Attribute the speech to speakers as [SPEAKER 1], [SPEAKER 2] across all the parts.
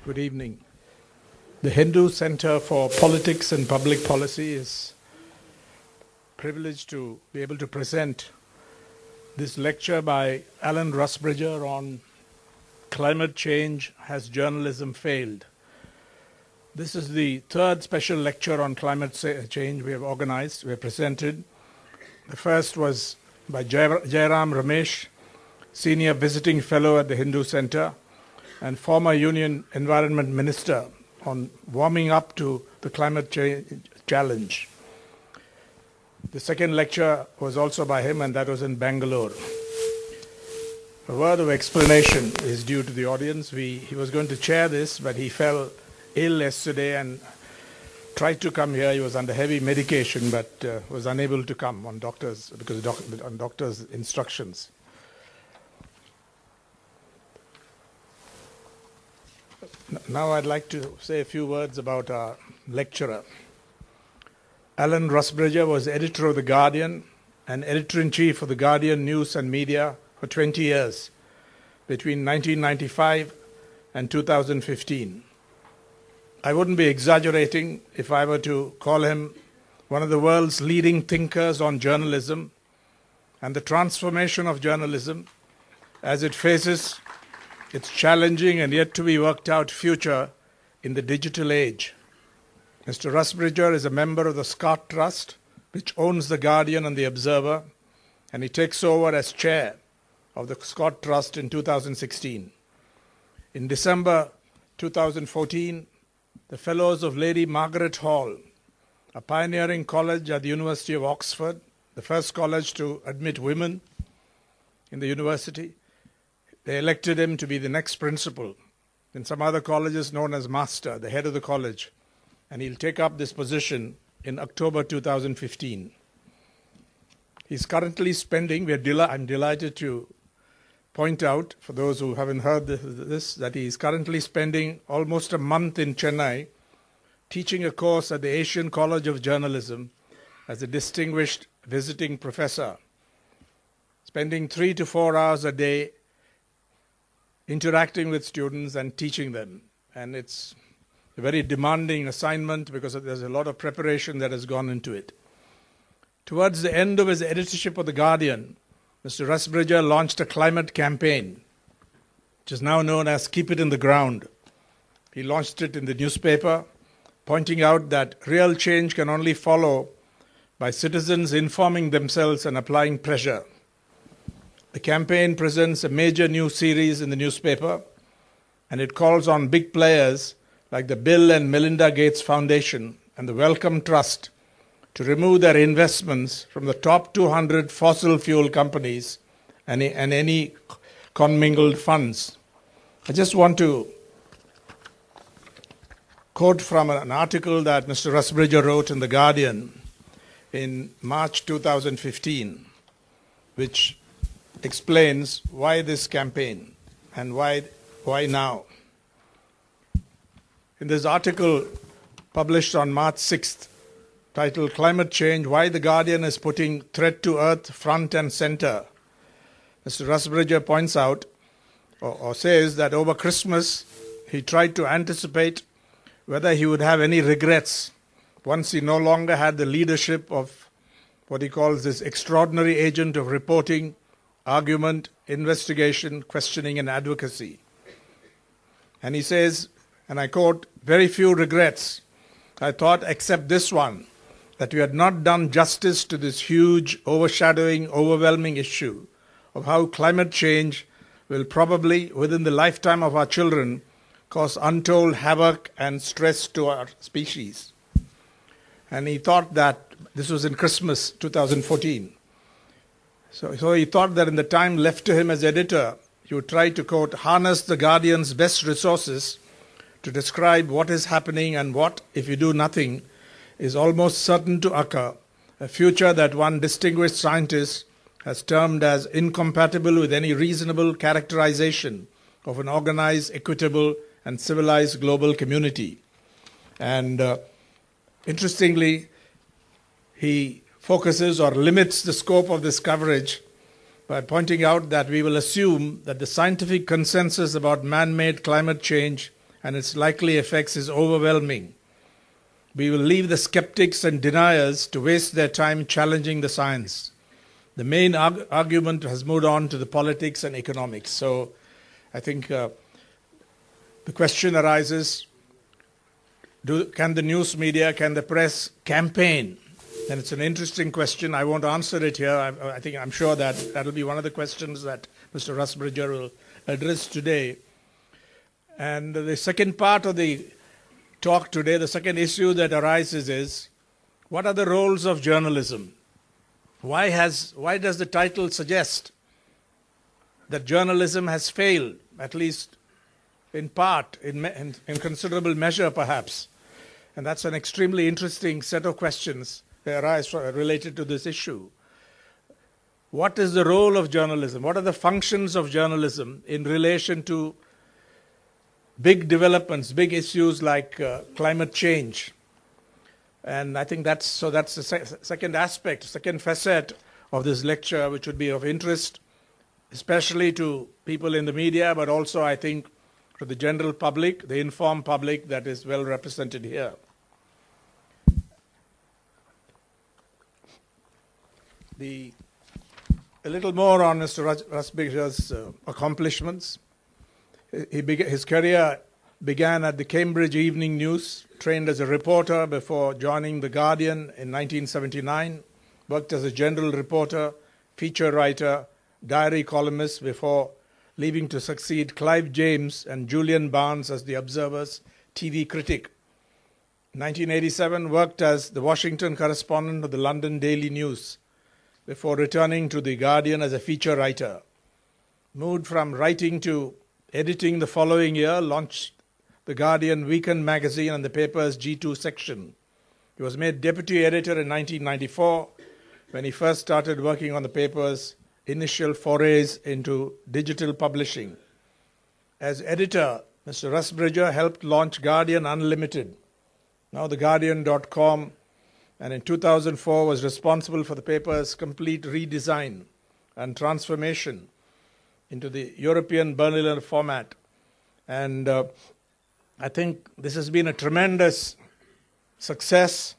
[SPEAKER 1] Good evening. The Hindu Center for Politics and Public Policy is privileged to be able to present this lecture by Alan Rusbridger on Climate Change: Has Journalism Failed? This is the third special lecture on climate change we have organized, we have presented. The first was by Jairam Ramesh, Senior Visiting Fellow at the Hindu Center and former Union Environment Minister, on warming up to the climate change challenge. The second lecture was also by him, and that was in Bangalore. A word of explanation is due to the audience. He was going to chair this, but he fell ill yesterday and tried to come here. He was under heavy medication, but was unable to come on doctor's instructions. Now I'd like to say a few words about our lecturer. Alan Rusbridger was editor of The Guardian and editor-in-chief of The Guardian News and Media for 20 years, between 1995 and 2015. I wouldn't be exaggerating if I were to call him one of the world's leading thinkers on journalism and the transformation of journalism as it faces its challenging and yet to be worked out future in the digital age. Mr. Rusbridger is a member of the Scott Trust, which owns The Guardian and The Observer, and he takes over as chair of the Scott Trust in 2016. In December 2014, the Fellows of Lady Margaret Hall, a pioneering college at the University of Oxford, the first college to admit women in the university, they elected him to be the next principal. In some other colleges known as master, the head of the college, and he'll take up this position in October 2015. He's currently spending, I'm delighted to point out, for those who haven't heard this, that he's currently spending almost a month in Chennai teaching a course at the Asian College of Journalism as a distinguished visiting professor, spending 3 to 4 hours a day interacting with students and teaching them. And it's a very demanding assignment because there's a lot of preparation that has gone into it. Towards the end of his editorship of The Guardian, Mr. Rusbridger launched a climate campaign, which is now known as Keep It in the Ground. He launched it in the newspaper, pointing out that real change can only follow by citizens informing themselves and applying pressure. The campaign presents a major new series in the newspaper, and it calls on big players like the Bill and Melinda Gates Foundation and the Wellcome Trust to remove their investments from the top 200 fossil fuel companies and any commingled funds. I just want to quote from an article that Mr. Rusbridger wrote in The Guardian in March 2015, which explains why this campaign and why now. In this article published on March 6th, titled Climate Change: Why the Guardian is Putting Threat to Earth Front and Center, Mr. Rusbridger points out or says that over Christmas he tried to anticipate whether he would have any regrets once he no longer had the leadership of what he calls this extraordinary agent of reporting, argument, investigation, questioning, and advocacy. And he says, and I quote, "Very few regrets, I thought, except this one, that we had not done justice to this huge, overshadowing, overwhelming issue of how climate change will probably, within the lifetime of our children, cause untold havoc and stress to our species." And he thought that, this was in Christmas 2014, so he thought that in the time left to him as editor, he would try to, quote, "harness the Guardian's best resources to describe what is happening and what, if you do nothing, is almost certain to occur, a future that one distinguished scientist has termed as incompatible with any reasonable characterization of an organized, equitable, and civilized global community." And interestingly, he focuses or limits the scope of this coverage by pointing out that we will assume that the scientific consensus about man-made climate change and its likely effects is overwhelming. We will leave the skeptics and deniers to waste their time challenging the science. The main argument has moved on to the politics and economics. So I think the question arises, can the news media, can the press campaign? And it's an interesting question. I won't answer it here. I'm sure that will be one of the questions that Mr. Rusbridger will address today. And the second part of the talk today, the second issue that arises is, what are the roles of journalism? Why does the title suggest that journalism has failed, at least in part, in considerable measure perhaps? And that's an extremely interesting set of questions that arise related to this issue. What is the role of journalism? What are the functions of journalism in relation to big developments, big issues like climate change? And I think that's the second aspect, second facet of this lecture, which would be of interest, especially to people in the media, but also, I think, to the general public, the informed public that is well represented here. A little more on Mr. Rusbridger's accomplishments. His career began at the Cambridge Evening News, trained as a reporter before joining The Guardian in 1979, worked as a general reporter, feature writer, diary columnist before leaving to succeed Clive James and Julian Barnes as the Observer's TV critic. In 1987, worked as the Washington correspondent of the London Daily News before returning to The Guardian as a feature writer. Moved from writing to editing the following year, launched The Guardian Weekend magazine and the paper's G2 section. He was made deputy editor in 1994 when he first started working on the paper's initial forays into digital publishing. As editor, Mr. Rusbridger helped launch Guardian Unlimited, now theguardian.com, and in 2004 was responsible for the paper's complete redesign and transformation into the European Berliner format. And I think this has been a tremendous success,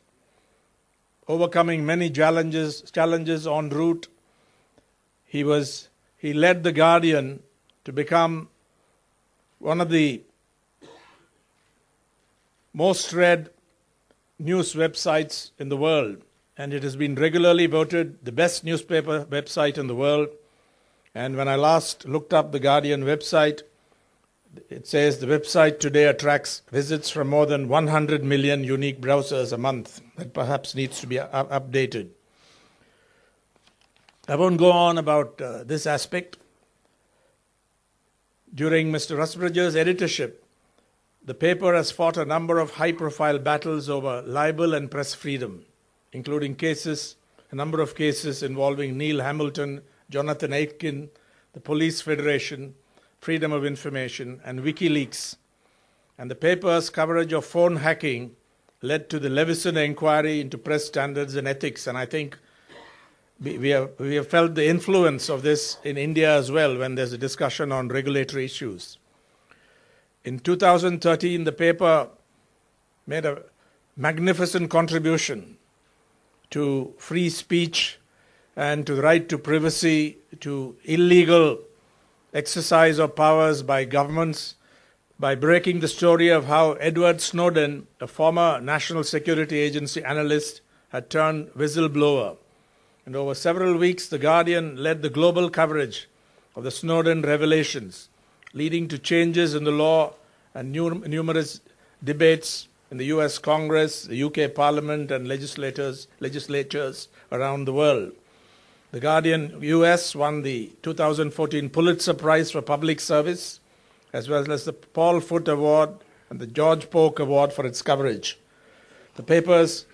[SPEAKER 1] overcoming many challenges en route. He led The Guardian to become one of the most read news websites in the world, and it has been regularly voted the best newspaper website in the world. And when I last looked up the Guardian website, it says the website today attracts visits from more than 100 million unique browsers a month. That perhaps needs to be updated. I won't go on about this aspect. During Mr. Rusbridger's editorship, the paper has fought a number of high-profile battles over libel and press freedom, including a number of cases involving Neil Hamilton, Jonathan Aitken, the Police Federation, Freedom of Information, and WikiLeaks. And the paper's coverage of phone hacking led to the Leveson inquiry into press standards and ethics. And I think we have felt the influence of this in India as well when there's a discussion on regulatory issues. In 2013, the paper made a magnificent contribution to free speech and to the right to privacy, to illegal exercise of powers by governments, by breaking the story of how Edward Snowden, a former National Security Agency analyst, had turned whistleblower. And over several weeks, The Guardian led the global coverage of the Snowden revelations, leading to changes in the law and numerous debates in the US Congress, the UK Parliament, and legislatures around the world. The Guardian US won the 2014 Pulitzer Prize for Public Service, as well as the Paul Foot Award and the George Polk Award for its coverage. The paper's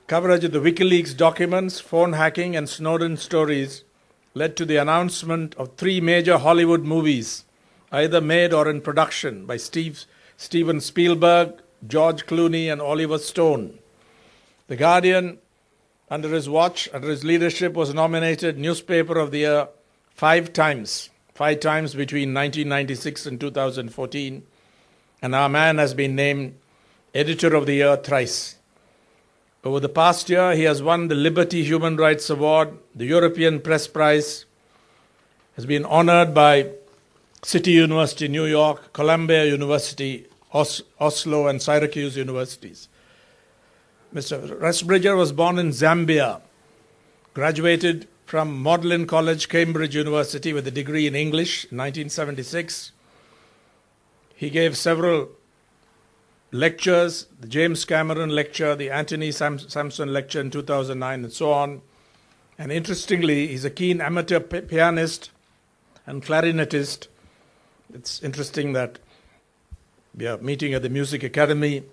[SPEAKER 1] coverage of the WikiLeaks documents, phone hacking, and Snowden stories led to the announcement of 3 major Hollywood movies, either made or in production, by Steven Spielberg, George Clooney, and Oliver Stone. The Guardian, under his watch, under his leadership, was nominated Newspaper of the Year 5 times between 1996 and 2014, and our man has been named Editor of the Year thrice. Over the past year, he has won the Liberty Human Rights Award, the European Press Prize, has been honored by City University, New York, Columbia University, Oslo, and Syracuse universities. Mr. Rusbridger was born in Zambia, graduated from Magdalen College, Cambridge University with a degree in English in 1976. He gave several lectures, the James Cameron lecture, the Anthony Sampson lecture in 2009, and so on. And interestingly, he's a keen amateur pianist and clarinetist. It's interesting that we are meeting at the Music Academy.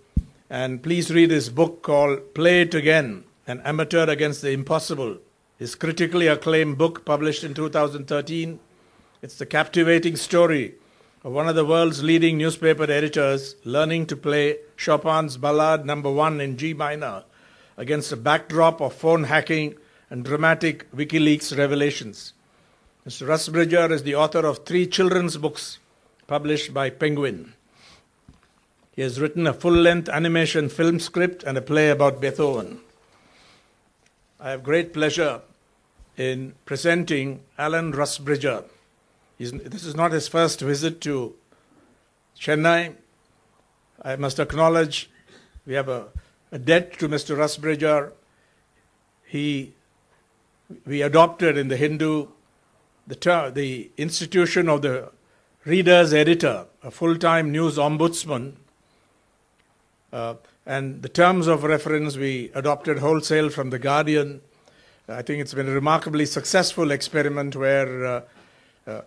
[SPEAKER 1] And please read his book called Play It Again, An Amateur Against the Impossible. His critically acclaimed book published in 2013. It's the captivating story of one of the world's leading newspaper editors learning to play Chopin's Ballade No. 1 in G minor against a backdrop of phone hacking and dramatic WikiLeaks revelations. Mr. Rusbridger is the author of 3 children's books published by Penguin. He has written a full-length animation film script and a play about Beethoven. I have great pleasure in presenting Alan Rusbridger. This is not his first visit to Chennai. I must acknowledge we have a debt to Mr. Rusbridger. We adopted in the Hindu the institution of the reader's editor, a full-time news ombudsman, and the terms of reference we adopted wholesale from The Guardian. I think it's been a remarkably successful experiment where a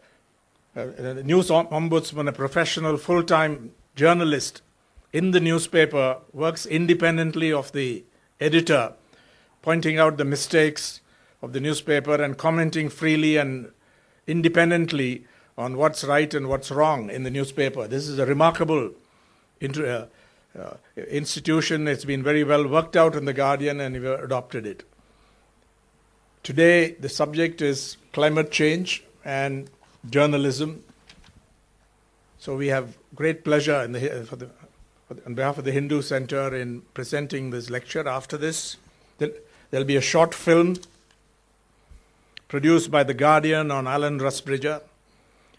[SPEAKER 1] news ombudsman, a professional full-time journalist in the newspaper, works independently of the editor, pointing out the mistakes of the newspaper and commenting freely and independently on what's right and what's wrong in the newspaper. This is a remarkable institution. It's been very well worked out in The Guardian, and we've adopted it. Today, the subject is climate change and journalism. So we have great pleasure on behalf of the Hindu Center in presenting this lecture. After this, there'll be a short film produced by The Guardian on Alan Rusbridger,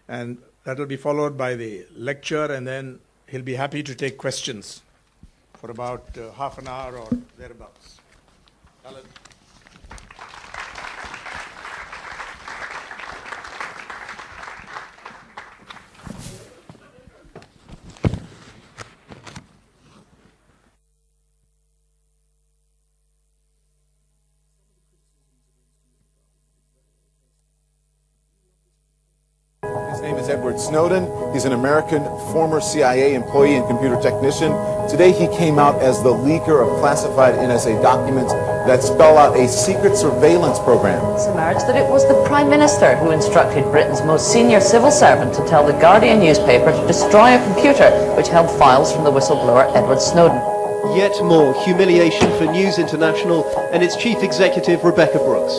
[SPEAKER 1] and that will be followed by the lecture, and then he'll be happy to take questions for about half an hour or thereabouts. Alan.
[SPEAKER 2] Edward Snowden. He's an American former CIA employee and computer technician. Today he came out as the leaker of classified NSA documents that spell out a secret surveillance program.
[SPEAKER 3] It's emerged that it was the Prime Minister who instructed Britain's most senior civil servant to tell the Guardian newspaper to destroy a computer which held files from the whistleblower Edward Snowden.
[SPEAKER 4] Yet more humiliation for News International and its chief executive Rebecca Brooks.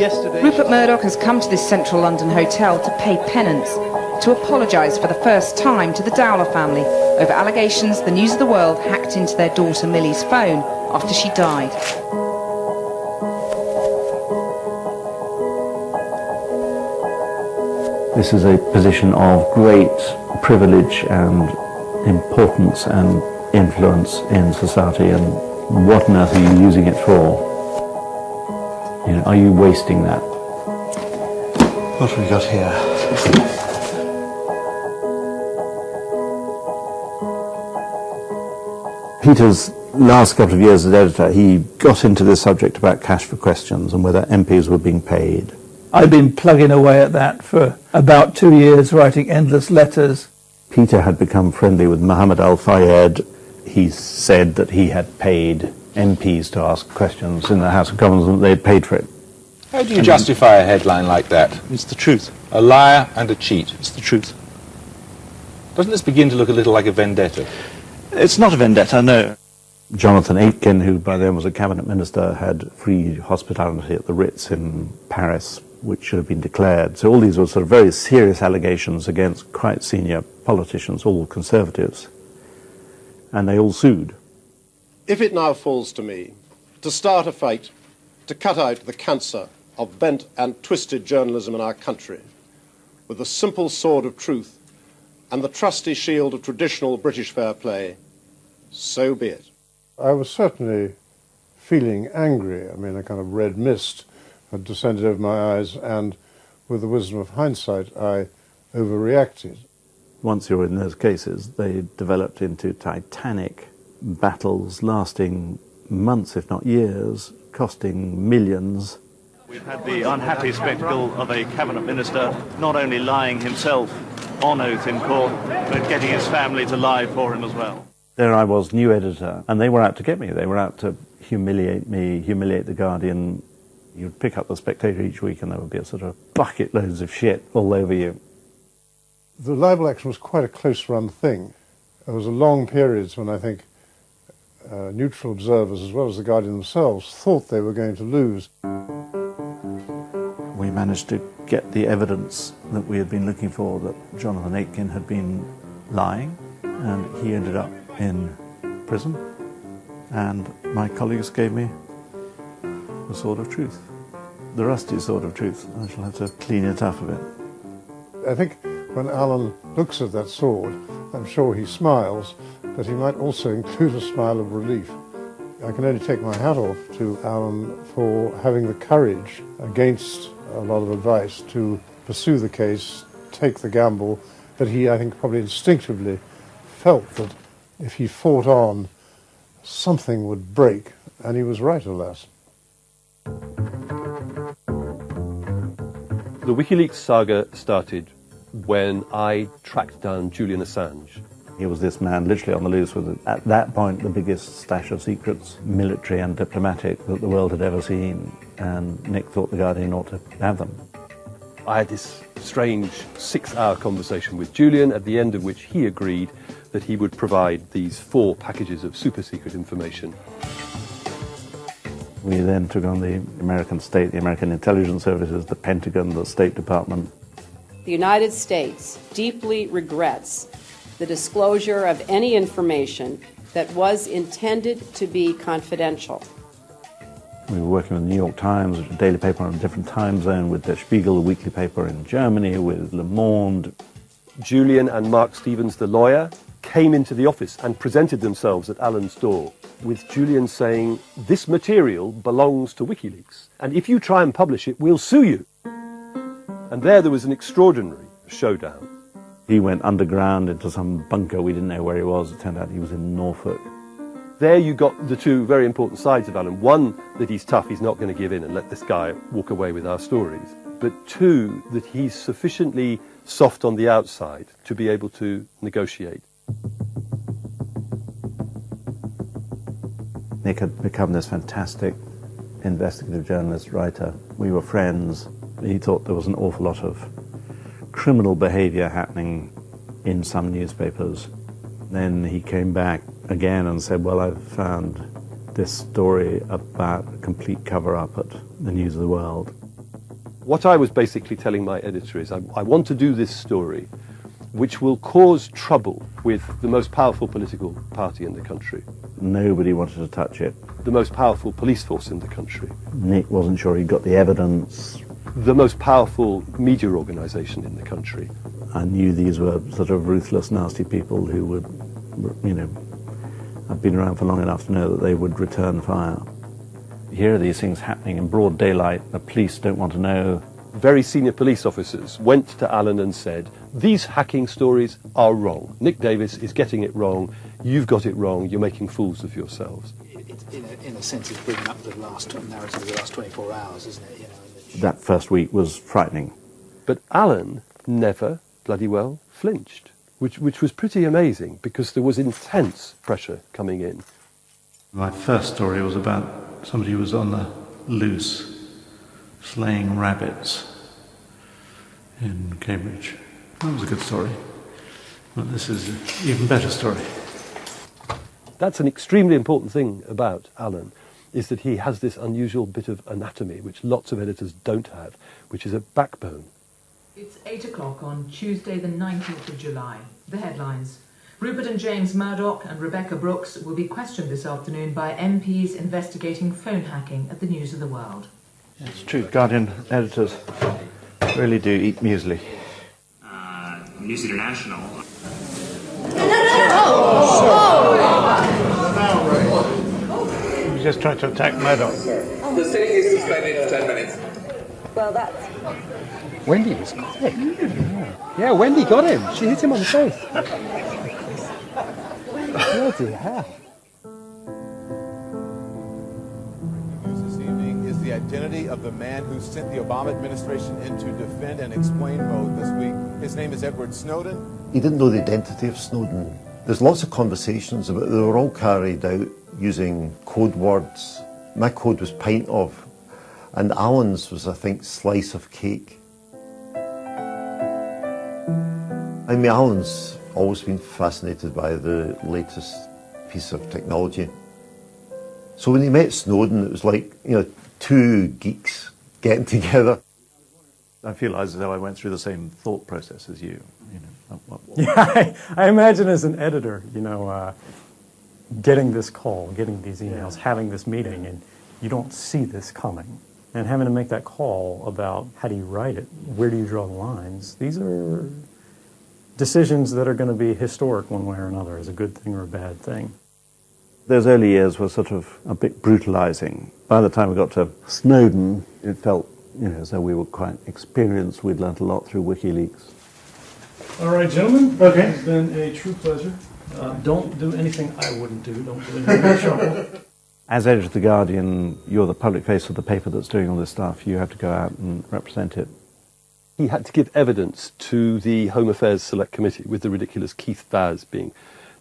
[SPEAKER 4] Yesterday,
[SPEAKER 5] Rupert Murdoch has come to this central London hotel to pay penance, to apologise for the first time to the Dowler family over allegations the News of the World hacked into their daughter Millie's phone after she died.
[SPEAKER 6] This is a position of great privilege and importance and influence in society, and what on earth are you using it for? You know, are you wasting that?
[SPEAKER 2] What have we got here?
[SPEAKER 6] Peter's last couple of years as editor, he got into this subject about cash for questions and whether MPs were being paid.
[SPEAKER 7] I've been plugging away at that for about 2 years, writing endless letters.
[SPEAKER 6] Peter had become friendly with Mohammed Al-Fayed. He said that he had paid MPs to ask questions in the House of Commons and they'd paid for it.
[SPEAKER 8] How do you justify a headline like that?
[SPEAKER 2] It's the truth.
[SPEAKER 8] A liar and a cheat.
[SPEAKER 2] It's the truth.
[SPEAKER 8] Doesn't this begin to look a little like a vendetta?
[SPEAKER 2] It's not a vendetta, no.
[SPEAKER 6] Jonathan Aitken, who by then was a cabinet minister, had free hospitality at the Ritz in Paris, which should have been declared. So all these were sort of very serious allegations against quite senior politicians, all conservatives. and they all sued.
[SPEAKER 9] If it now falls to me to start a fight to cut out the cancer of bent and twisted journalism in our country with the simple sword of truth and the trusty shield of traditional British fair play, so be it.
[SPEAKER 10] I was certainly feeling angry. I mean, a kind of red mist had descended over my eyes, and with the wisdom of hindsight, I overreacted.
[SPEAKER 6] Once you're in those cases, they developed into titanic battles lasting months, if not years, costing millions.
[SPEAKER 11] We've had the unhappy spectacle of a cabinet minister not only lying himself on oath in court, but getting his family to lie for him as well.
[SPEAKER 6] There I was, new editor, and they were out to get me. They were out to humiliate me, humiliate The Guardian. You'd pick up The Spectator each week and there would be a sort of bucket loads of shit all over you.
[SPEAKER 10] The libel action was quite a close-run thing. There was a long periods when I think neutral observers, as well as The Guardian themselves, thought they were going to lose.
[SPEAKER 6] We managed to get the evidence that we had been looking for, that Jonathan Aitken had been lying, and he ended up in prison, and my colleagues gave me the sword of truth, the rusty sword of truth. I shall have to clean it up a bit.
[SPEAKER 10] I think when Alan looks at that sword, I'm sure he smiles, but he might also include a smile of relief. I can only take my hat off to Alan for having the courage, against a lot of advice, to pursue the case, take the gamble, that he, I think, probably instinctively felt that if he fought on, something would break, and he was right, alas.
[SPEAKER 12] The WikiLeaks saga started when I tracked down Julian Assange.
[SPEAKER 6] He was this man literally on the loose with, at that point, the biggest stash of secrets, military and diplomatic, that the world had ever seen, and Nick thought The Guardian ought to have them.
[SPEAKER 12] I had this strange 6-hour conversation with Julian, at the end of which he agreed that he would provide these 4 packages of super-secret information.
[SPEAKER 6] We then took on the American state, the American intelligence services, the Pentagon, the State Department.
[SPEAKER 13] The United States deeply regrets the disclosure of any information that was intended to be confidential.
[SPEAKER 6] We were working with the New York Times, a daily paper on a different time zone, with Der Spiegel, a weekly paper in Germany, with Le Monde.
[SPEAKER 12] Julian and Mark Stevens, the lawyer, came into the office and presented themselves at Alan's door, with Julian saying, "This material belongs to WikiLeaks, and if you try and publish it, we'll sue you." And there was an extraordinary showdown.
[SPEAKER 6] He went underground into some bunker. We didn't know where he was. It turned out he was in Norfolk.
[SPEAKER 12] There you got the 2 very important sides of Alan. One, that he's tough, he's not going to give in and let this guy walk away with our stories. But 2, that he's sufficiently soft on the outside to be able to negotiate.
[SPEAKER 6] Nick had become this fantastic investigative journalist, writer. We were friends. He thought there was an awful lot of criminal behavior happening in some newspapers. Then he came back again and said, well, I've found this story about a complete cover-up at the News of the World.
[SPEAKER 12] What I was basically telling my editor is, I want to do this story which will cause trouble with the most powerful political party in the country.
[SPEAKER 6] Nobody wanted to touch it.
[SPEAKER 12] The most powerful police force in the country.
[SPEAKER 6] Nick wasn't sure he got the evidence.
[SPEAKER 12] The most powerful media organisation in the country.
[SPEAKER 6] I knew these were sort of ruthless, nasty people who would, you know, I've been around for long enough to know that they would return fire. Here are these things happening in broad daylight. The police don't want to know.
[SPEAKER 12] Very senior police officers went to Alan and said, these hacking stories are wrong. Nick Davis is getting it wrong. You've got it wrong. You're making fools of yourselves.
[SPEAKER 14] In a sense, it's bringing up the last narrative of the last 24 hours, isn't it? You know,
[SPEAKER 6] that first week was frightening.
[SPEAKER 12] But Alan never bloody well flinched, which was pretty amazing, because there was intense pressure coming in.
[SPEAKER 7] My first story was about somebody who was on the loose, slaying rabbits in Cambridge. That was a good story. But this is an even better story.
[SPEAKER 12] That's an extremely important thing about Alan, is that he has this unusual bit of anatomy, which lots of editors don't have, which is a backbone.
[SPEAKER 15] It's 8 o'clock on Tuesday the 19th of July. The headlines. Rupert and James Murdoch and Rebecca Brooks will be questioned this afternoon by MPs investigating phone hacking at the News of the World.
[SPEAKER 7] It's true, Guardian editors really do eat muesli.
[SPEAKER 16] News International.
[SPEAKER 7] You just tried to attack Murdoch.
[SPEAKER 16] The sitting is suspended for 10 minutes.
[SPEAKER 17] Well, that's...
[SPEAKER 18] Wendy was quick. Yeah, Wendy got him. She hit him on the face. Bloody hell.
[SPEAKER 2] News this evening is the identity of the man who sent the Obama administration into defend and explain mode this week. His name is Edward Snowden.
[SPEAKER 19] He didn't know the identity of Snowden. There's lots of conversations about they were all carried out using code words. My code was pint of, and Alan's was, I think, slice of cake. I mean, Alan's always been fascinated by the latest piece of technology. So when he met Snowden, it was like, two geeks getting together.
[SPEAKER 7] I feel as though I went through the same thought process as you.
[SPEAKER 18] Yeah, I imagine as an editor, getting this call, getting these emails, having this meeting, and you don't see this coming. And having to make that call about how do you write it, where do you draw the lines, these are decisions that are going to be historic one way or another, as a good thing or a bad thing.
[SPEAKER 7] Those early years were sort of a bit brutalizing. By the time we got to Snowden, it felt, as though we were quite experienced. We'd learnt a lot through WikiLeaks.
[SPEAKER 20] All right, gentlemen. Okay. It's been a true pleasure. Don't do anything I wouldn't do. Don't do anything trouble.
[SPEAKER 7] As editor of The Guardian, you're the public face of the paper that's doing all this stuff. You have to go out and represent it.
[SPEAKER 12] He had to give evidence to the Home Affairs Select Committee with the ridiculous Keith Vaz being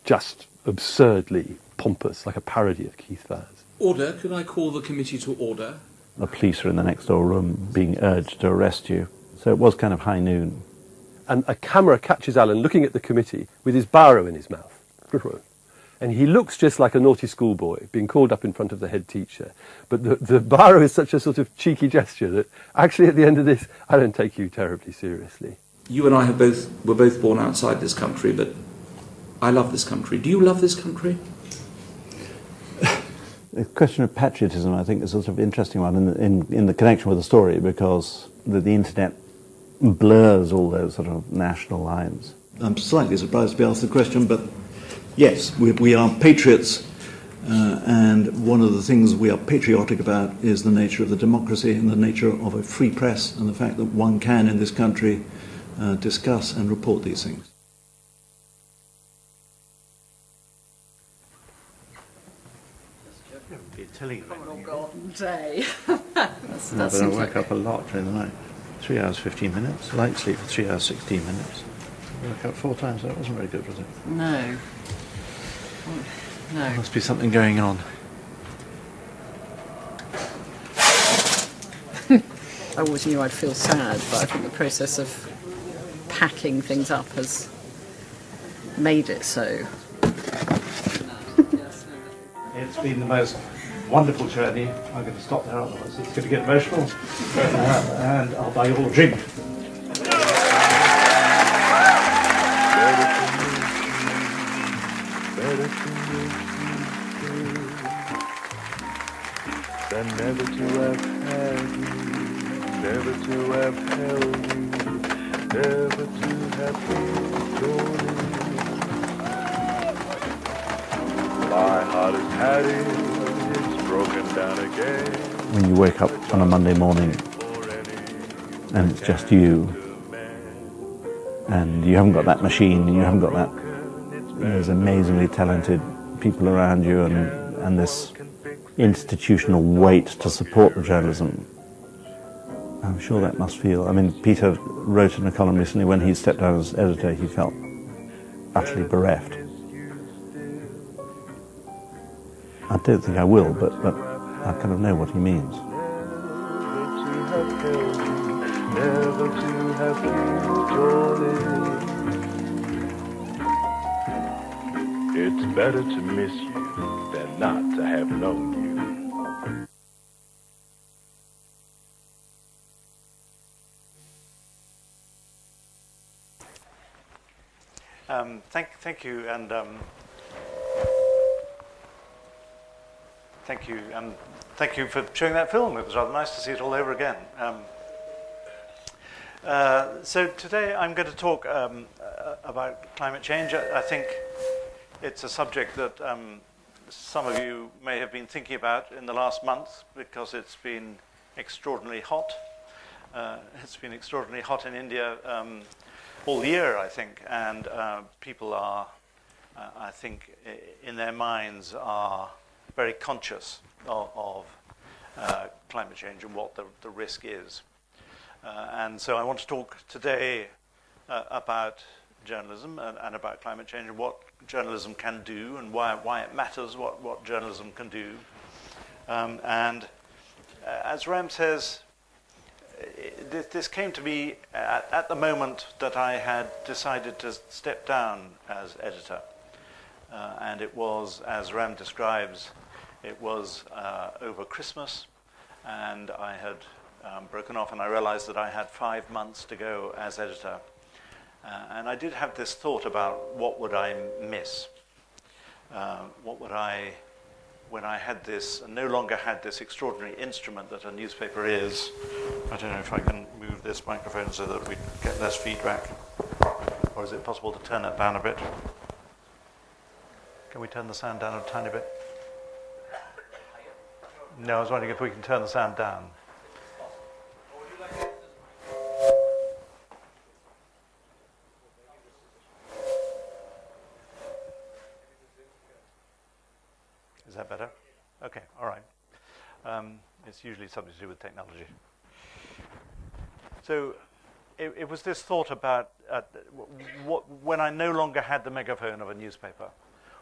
[SPEAKER 12] just absurdly pompous, like a parody of Keith Vaz.
[SPEAKER 21] Order, can I call the committee to order?
[SPEAKER 7] The police are in the next door room being urged to arrest you. So it was kind of high noon.
[SPEAKER 12] And a camera catches Alan looking at the committee with his biro in his mouth. And he looks just like a naughty schoolboy being called up in front of the head teacher. But the biro is such a sort of cheeky gesture that actually at the end of this, I don't take you terribly seriously.
[SPEAKER 21] You and I were both born outside this country, but I love this country. Do you love this country?
[SPEAKER 7] The question of patriotism, I think, is a sort of interesting one in the connection with the story, because the internet blurs all those sort of national lines.
[SPEAKER 6] I'm slightly surprised to be asked the question, but yes, we are patriots, and one of the things we are patriotic about is the nature of the democracy and the nature of a free press and the fact that one can, in this country, discuss and report these things.
[SPEAKER 17] all day.
[SPEAKER 7] No, but I woke up a lot during the night. 3 hours 15 minutes. Light sleep for 3 hours 16 minutes. I woke up 4 times. That wasn't very good, was it?
[SPEAKER 17] No. No.
[SPEAKER 7] There must be something going on.
[SPEAKER 17] I always knew I'd feel sad, but I think the process of packing things up has made it so.
[SPEAKER 7] It's been the most wonderful journey. I'm going to stop there, otherwise it's going to get emotional. And I'll buy you all a drink.
[SPEAKER 22] Than never to have had you, never to have held you, never to have enjoyed you. My heart has had it, it's broken down again.
[SPEAKER 7] When you wake up on a Monday morning and it's just you, and you haven't got that machine, you haven't got that, there's amazingly talented people around you, and this institutional weight to support the journalism. I'm sure that must feel... I mean, Peter wrote in a column recently when he stepped down as editor, he felt utterly bereft. I don't think I will, but I kind of know what he means.
[SPEAKER 22] Never to have enjoyed. It's better to miss you than not to have known you.
[SPEAKER 11] Thank you, and thank you for showing that film. It was rather nice to see it all over again. So today I'm going to talk about climate change. I think it's a subject that some of you may have been thinking about in the last month because it's been extraordinarily hot. It's been extraordinarily hot in India all year, I think, and people are, I think, in their minds are very conscious of climate change and what the risk is. And so I want to talk today about journalism and about climate change and what journalism can do and why it matters what journalism can do. And as Ram says, this came to me at the moment that I had decided to step down as editor. And it was, as Ram describes, it was over Christmas, and I had broken off, and I realized that I had 5 months to go as editor. And I did have this thought about what would I miss? What would I, when I had this, no longer had this extraordinary instrument that a newspaper is. I don't know if I can move this microphone so that we get less feedback. Or is it possible to turn it down a bit? Can we turn the sound down a tiny bit? No, I was wondering if we can turn the sound down. Is that better? Okay, all right. It's usually something to do with technology. So it was this thought about when I no longer had the megaphone of a newspaper,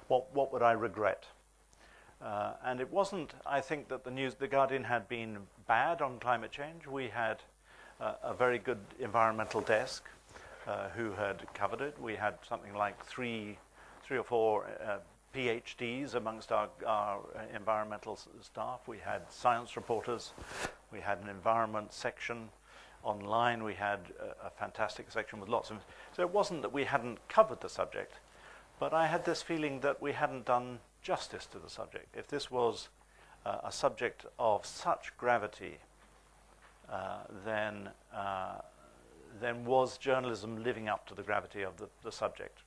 [SPEAKER 11] what would I regret? And it wasn't, I think, that the Guardian had been bad on climate change. We had a very good environmental desk who had covered it. We had something like three or four PhDs amongst our environmental staff. We had science reporters. We had an environment section online. We had a fantastic section with lots of... So it wasn't that we hadn't covered the subject, but I had this feeling that we hadn't done justice to the subject. If this was a subject of such gravity, then was journalism living up to the gravity of the subject?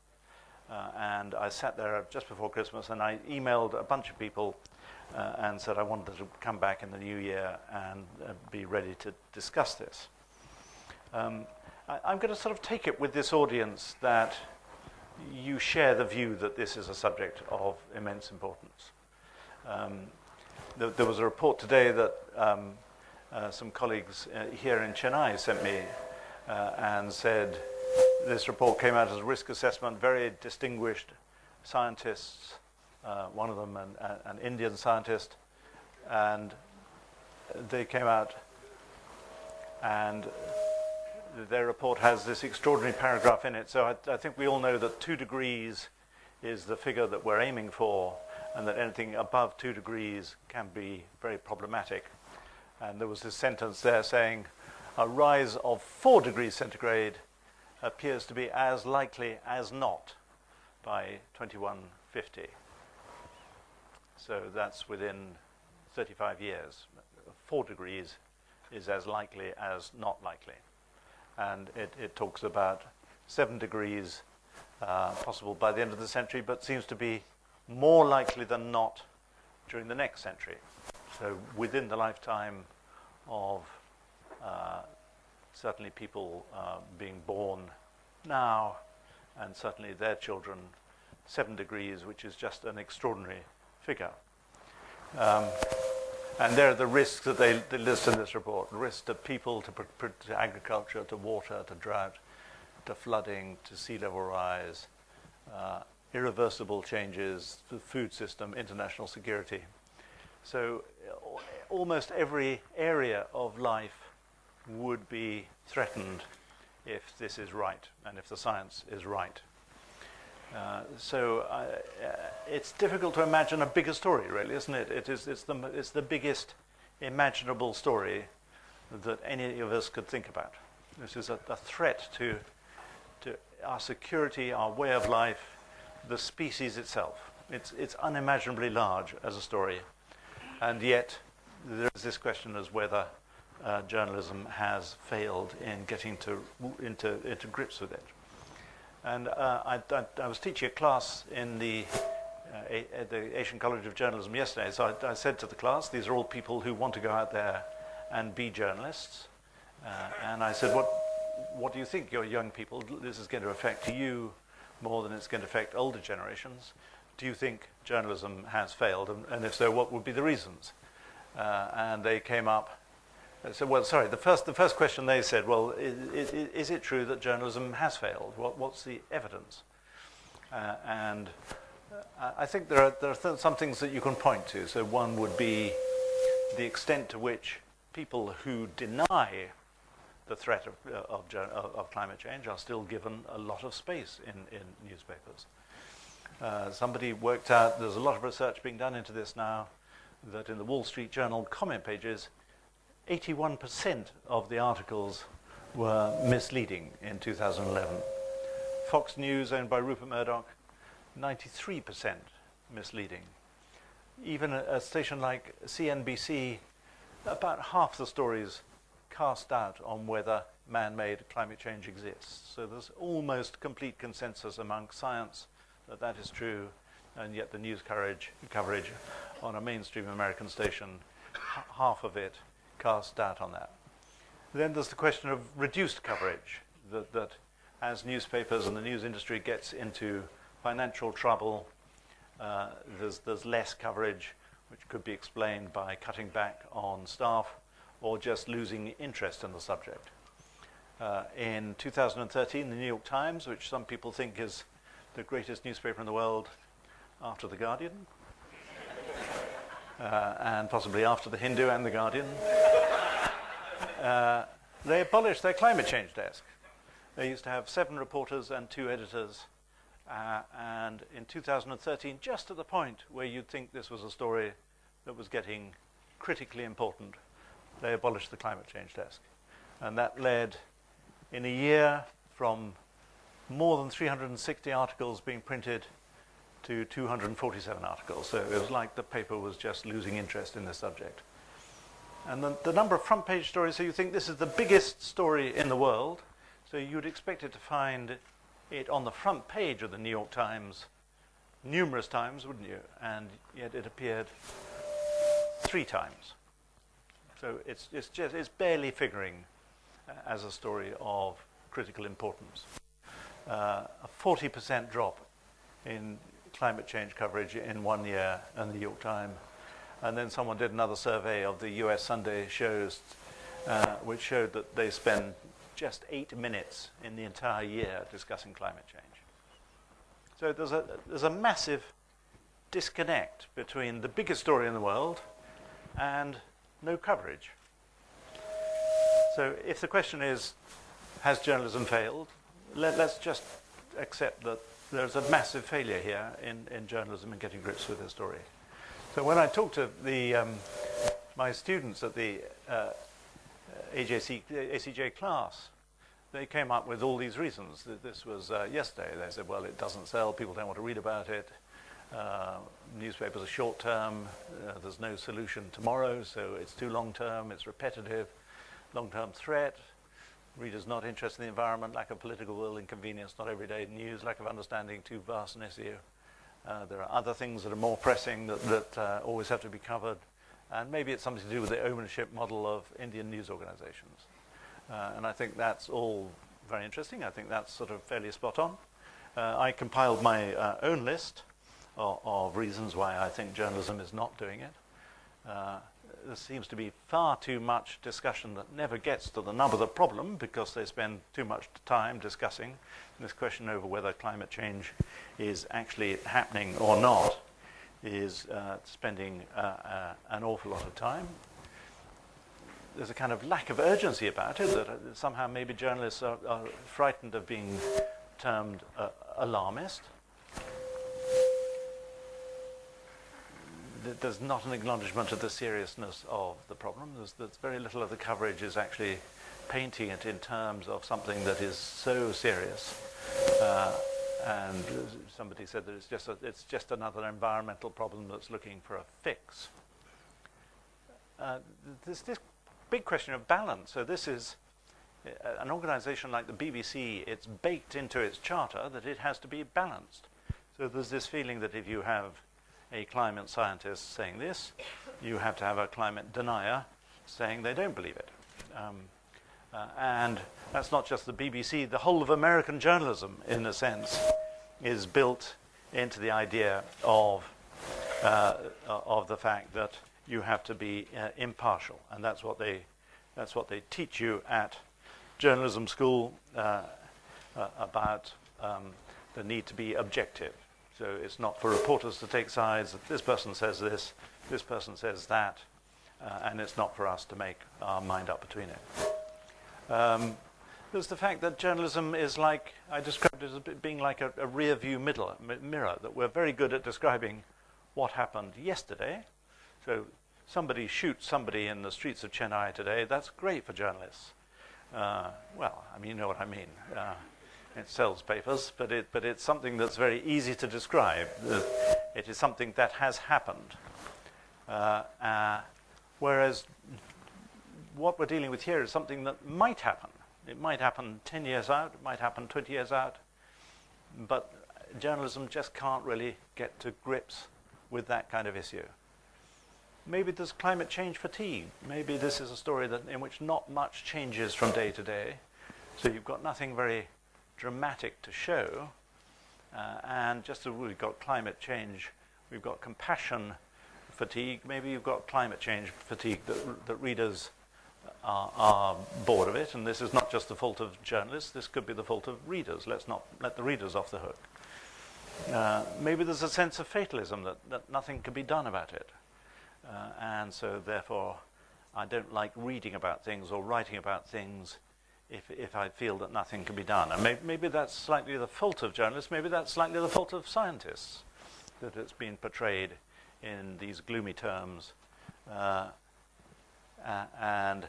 [SPEAKER 11] And I sat there just before Christmas and I emailed a bunch of people and said I wanted to come back in the new year and be ready to discuss this. I'm going to sort of take it with this audience that you share the view that this is a subject of immense importance. There was a report today that some colleagues here in Chennai sent me and said this report came out as a risk assessment, very distinguished scientists, one of them an Indian scientist, and they came out and their report has this extraordinary paragraph in it. So I think we all know that 2 degrees is the figure that we're aiming for, and that anything above 2 degrees can be very problematic. And there was this sentence there saying, a rise of 4 degrees centigrade appears to be as likely as not by 2150. So that's within 35 years. 4 degrees is as likely as not likely. And it talks about 7 degrees possible by the end of the century, but seems to be more likely than not during the next century. So within the lifetime of certainly people being born now, and certainly their children, 7 degrees, which is just an extraordinary figure. And there are the risks that they list in this report. Risks to people, to agriculture, to water, to drought, to flooding, to sea level rise, irreversible changes to the food system, international security. So almost every area of life would be threatened if this is right and if the science is right. So it's difficult to imagine a bigger story, really, isn't it? It's the biggest imaginable story that any of us could think about. This is a threat to our security, our way of life, the species itself. It's unimaginably large as a story, and yet there is this question as whether journalism has failed in getting into grips with it. And I was teaching a class in at the Asian College of Journalism yesterday, so I said to the class, these are all people who want to go out there and be journalists. And I said, what do you think, your young people, this is going to affect you more than it's going to affect older generations? Do you think journalism has failed? And if so, what would be the reasons? And they came up and said, well, sorry, the first question they said, well, is it true that journalism has failed? What's the evidence? And I think there are some things that you can point to. So one would be the extent to which people who deny the threat of climate change are still given a lot of space in newspapers. Somebody worked out, there's a lot of research being done into this now, that in the Wall Street Journal comment pages, 81% of the articles were misleading in 2011. Fox News, owned by Rupert Murdoch, 93% misleading. Even a station like CNBC, about half the stories cast doubt on whether man-made climate change exists. So there's almost complete consensus among science that that is true, and yet the news coverage on a mainstream American station, half of it casts doubt on that. Then there's the question of reduced coverage, that as newspapers and the news industry gets into financial trouble, there's less coverage, which could be explained by cutting back on staff or just losing interest in the subject. In 2013, the New York Times, which some people think is the greatest newspaper in the world after The Guardian, and possibly after The Hindu and The Guardian, they abolished their climate change desk. They used to have 7 reporters and 2 editors, and in 2013, just at the point where you'd think this was a story that was getting critically important, they abolished the climate change desk. And that led, in a year, from more than 360 articles being printed to 247 articles. So it was like the paper was just losing interest in the subject. And the number of front page stories, so you think this is the biggest story in the world, so you'd expect it to find it on the front page of the New York Times numerous times, wouldn't you? And yet it appeared 3 times. So it's barely figuring as a story of critical importance. A 40% drop in climate change coverage in 1 year in the New York Times. And then someone did another survey of the US Sunday shows, which showed that they spend just 8 minutes in the entire year discussing climate change. So there's a massive disconnect between the biggest story in the world and no coverage. So if the question is, has journalism failed? Let's just accept that there's a massive failure here in journalism in getting grips with the story. So when I talked to my students at the ACJ class, they came up with all these reasons. This was yesterday. They said, well, it doesn't sell, people don't want to read about it, newspapers are short-term, there's no solution tomorrow, so it's too long-term, it's repetitive, long-term threat, readers not interested in the environment, lack of political will, inconvenience, not everyday news, lack of understanding, too vast an issue. There are other things that are more pressing that always have to be covered, and maybe it's something to do with the ownership model of Indian news organizations. And I think that's all very interesting. I think that's sort of fairly spot on. I compiled my own list of reasons why I think journalism is not doing it. There seems to be far too much discussion that never gets to the nub of the problem because they spend too much time discussing this question over whether climate change is actually happening or not, is spending an awful lot of time. There's a kind of lack of urgency about it, that somehow maybe journalists are frightened of being termed alarmist. There's not an acknowledgement of the seriousness of the problem. There's very little of the coverage is actually painting it in terms of something that is so serious And somebody said that it's just another environmental problem that's looking for a fix. There's this big question of balance. So this is an organization like the BBC, it's baked into its charter that it has to be balanced. So there's this feeling that if you have a climate scientist saying this, you have to have a climate denier saying they don't believe it. And that's not just the BBC, the whole of American journalism, in a sense, is built into the idea of the fact that you have to be impartial, and that's what they teach you at journalism school about the need to be objective. So it's not for reporters to take sides, that this person says this person says that, and it's not for us to make our mind up between it. There's the fact that journalism is like, I described it as being like a rear-view mirror, that we're very good at describing what happened yesterday. So somebody shoots somebody in the streets of Chennai today, that's great for journalists. Well, I mean, you know what I mean. It sells papers, but it's something that's very easy to describe. It is something that has happened. Whereas what we're dealing with here is something that might happen. It might happen 10 years out, it might happen 20 years out, but journalism just can't really get to grips with that kind of issue. Maybe there's climate change fatigue. Maybe this is a story in which not much changes from day to day, so you've got nothing very dramatic to show, and just as we've got climate change, we've got compassion fatigue, maybe you've got climate change fatigue, that readers are bored of it, and this is not just the fault of journalists, this could be the fault of readers. Let's not let the readers off the hook. Maybe there's a sense of fatalism, that nothing can be done about it. And so therefore I don't like reading about things or writing about things if I feel that nothing can be done. And maybe that's slightly the fault of journalists, maybe that's slightly the fault of scientists, that it's been portrayed in these gloomy terms. And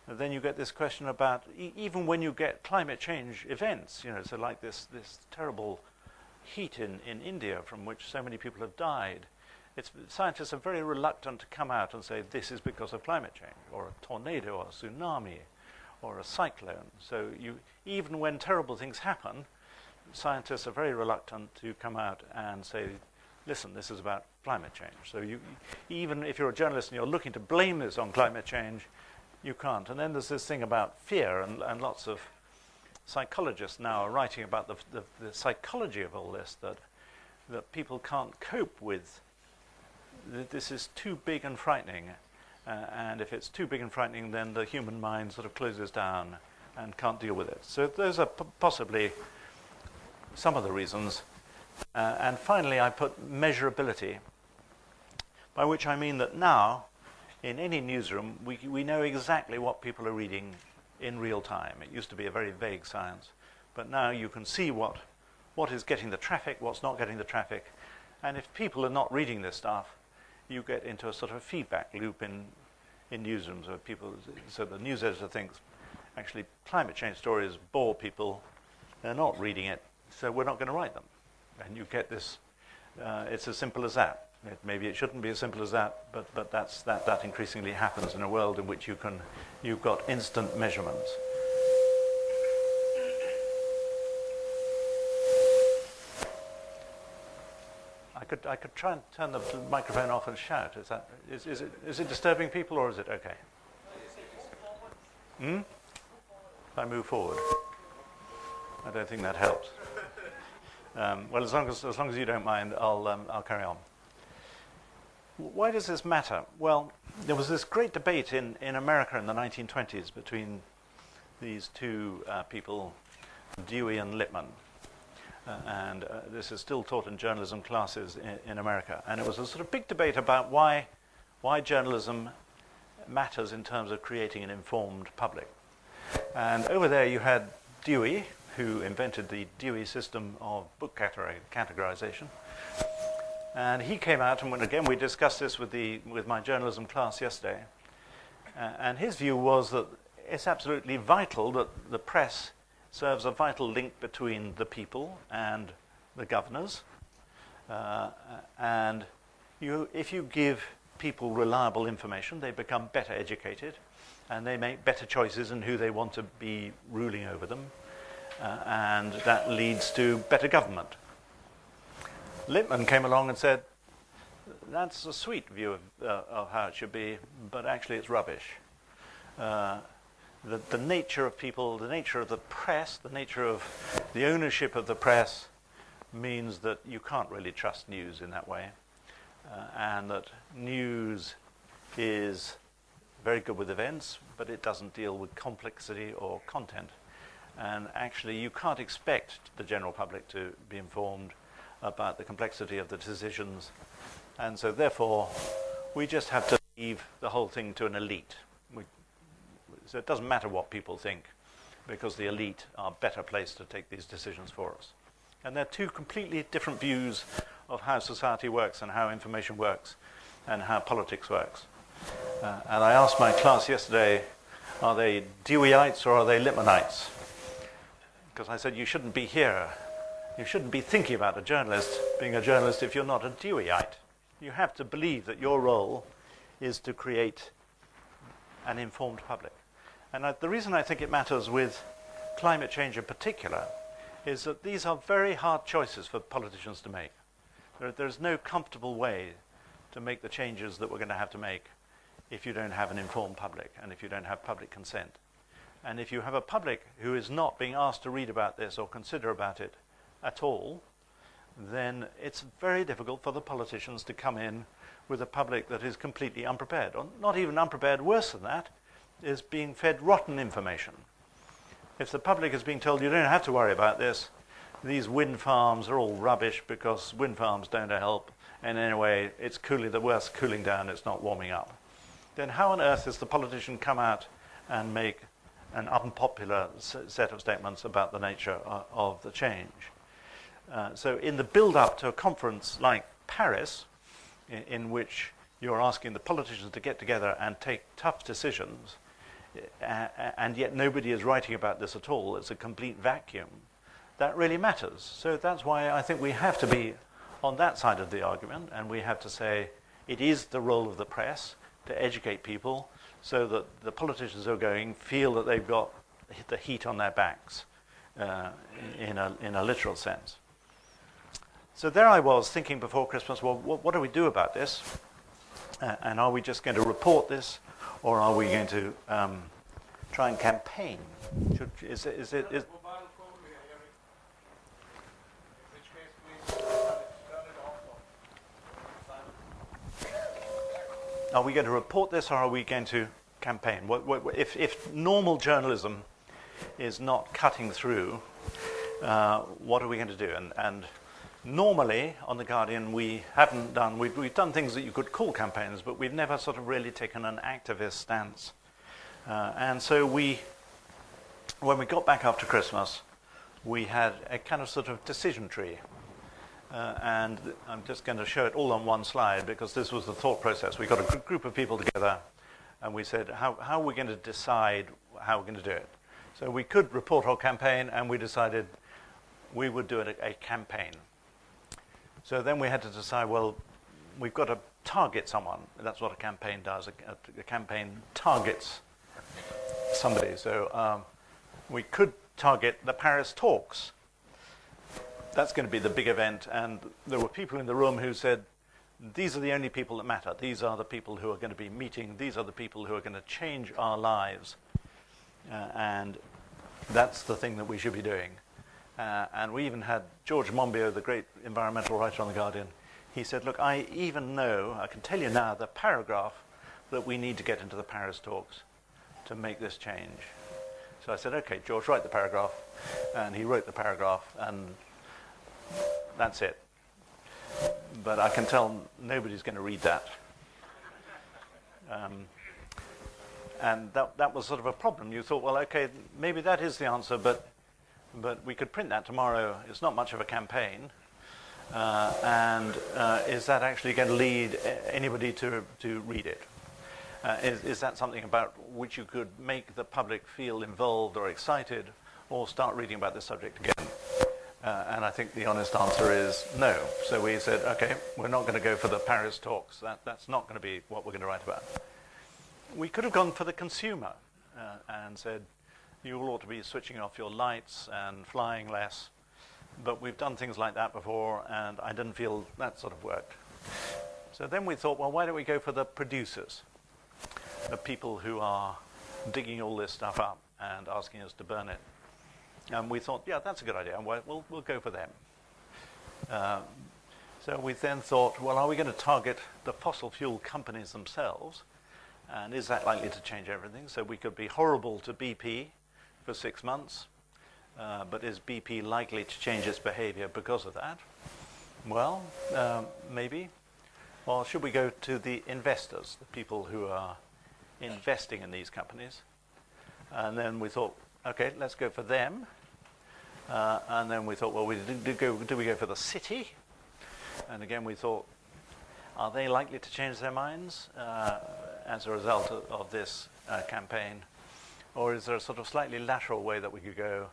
[SPEAKER 11] then you get this question about, even when you get climate change events, so like this terrible heat in India from which so many people have died, scientists are very reluctant to come out and say this is because of climate change, or a tornado, or a tsunami, or a cyclone. So even when terrible things happen, scientists are very reluctant to come out and say, listen, this is about climate change. So even if you're a journalist and you're looking to blame this on climate change, you can't. And then there's this thing about fear, and lots of psychologists now are writing about the psychology of all this, that people can't cope with. This is too big and frightening, and if it's too big and frightening, then the human mind sort of closes down and can't deal with it. So those are possibly some of the reasons. And finally, I put measurability, by which I mean that now, in any newsroom, we know exactly what people are reading in real time. It used to be a very vague science, but now you can see what is getting the traffic, what's not getting the traffic, and if people are not reading this stuff, you get into a sort of feedback loop in newsrooms where so the news editor thinks, actually, climate change stories bore people, they're not reading it, so we're not going to write them. And you get this, it's as simple as that. Maybe it shouldn't be as simple as that, but that increasingly happens in a world in which you've got instant measurements. I could try and turn the microphone off and shout. Is it disturbing people, or is it okay? If I move forward, I don't think that helps. Well, as long as you don't mind, I'll carry on. Why does this matter? Well, there was this great debate in America in the 1920s between these two people, Dewey and Lippmann. And this is still taught in journalism classes in America. And it was a sort of big debate about why journalism matters in terms of creating an informed public. And over there you had Dewey, who invented the Dewey system of book categorization. And he came out, and again we discussed this with my journalism class yesterday, and his view was that it's absolutely vital that the press serves a vital link between the people and the governors. And if you give people reliable information, they become better educated, and they make better choices in who they want to be ruling over them, and that leads to better government. Lippmann came along and said, that's a sweet view of how it should be, but actually it's rubbish. The nature of people, the nature of the press, the nature of the ownership of the press means that you can't really trust news in that way, and that news is very good with events, but it doesn't deal with complexity or content. And actually, you can't expect the general public to be informed about the complexity of the decisions. And so therefore, we just have to leave the whole thing to an elite. So it doesn't matter what people think, because the elite are better placed to take these decisions for us. And they're two completely different views of how society works and how information works and how politics works. And I asked my class yesterday, are they Deweyites or are they Lippmannites? Because I said, you shouldn't be here. You shouldn't be thinking about being a journalist if you're not a Deweyite. You have to believe that your role is to create an informed public. And the reason I think it matters with climate change in particular is that these are very hard choices for politicians to make. There's no comfortable way to make the changes that we're going to have to make if you don't have an informed public and if you don't have public consent. And if you have a public who is not being asked to read about this or consider about it at all, then it's very difficult for the politicians to come in with a public that is completely unprepared, or not even unprepared, worse than that, is being fed rotten information. If the public is being told you don't have to worry about this, these wind farms are all rubbish because wind farms don't help, and anyway, it's the worst cooling down, it's not warming up, then how on earth does the politician come out and make an unpopular set of statements about the nature of the change? So in the build-up to a conference like Paris, in which you're asking the politicians to get together and take tough decisions, and yet nobody is writing about this at all, it's a complete vacuum, that really matters. So that's why I think we have to be on that side of the argument, and we have to say it is the role of the press to educate people so that the politicians who are going feel that they've got the heat on their backs in a literal sense. So there I was thinking before Christmas, well, what do we do about this? And are we just going to report this, or are we going to try and campaign? Are we going to report this, or are we going to campaign? If normal journalism is not cutting through, what are we going to do? And normally, on The Guardian, we've done things that you could call campaigns, but we've never sort of really taken an activist stance. And so when we got back after Christmas, we had a kind of sort of decision tree. And I'm just going to show it all on one slide, because this was the thought process. We got a group of people together, and we said, how are we going to decide how we're going to do it? So we could report our campaign, and we decided we would do a campaign. So then we had to decide, well, we've got to target someone. That's what a campaign does. A campaign targets somebody. So we could target the Paris talks. That's going to be the big event. And there were people in the room who said, these are the only people that matter. These are the people who are going to be meeting. These are the people who are going to change our lives. And that's the thing that we should be doing. And we even had George Monbiot, the great environmental writer on The Guardian. He said, look, I can tell you now the paragraph that we need to get into the Paris talks to make this change. So I said, okay, George, write the paragraph. And he wrote the paragraph, and that's it. But I can tell nobody's going to read that. And that was sort of a problem. You thought, well, okay, maybe that is the answer, but we could print that tomorrow. It's not much of a campaign. And is that actually going to lead anybody to read it? Is that something about which you could make the public feel involved or excited? or start reading about this subject again? And I think the honest answer is no. So we said, okay, we're not going to go for the Paris talks. That's not going to be what we're going to write about. We could have gone for the consumer and said, you all ought to be switching off your lights and flying less. But we've done things like that before, and I didn't feel that sort of worked. So then we thought, well, why don't we go for the producers, the people who are digging all this stuff up and asking us to burn it. And we thought, yeah, that's a good idea. We'll go for them. So we then thought, well, are we going to target the fossil fuel companies themselves? And is that likely to change everything? So we could be horrible to BP for 6 months, but is BP likely to change its behavior because of that? Well, maybe. Or should we go to the investors, the people who are investing in these companies? And then we thought, okay, let's go for them. And then we thought, well, do we go for the city? And again, we thought, are they likely to change their minds as a result of this campaign? Or is there a sort of slightly lateral way that we could go,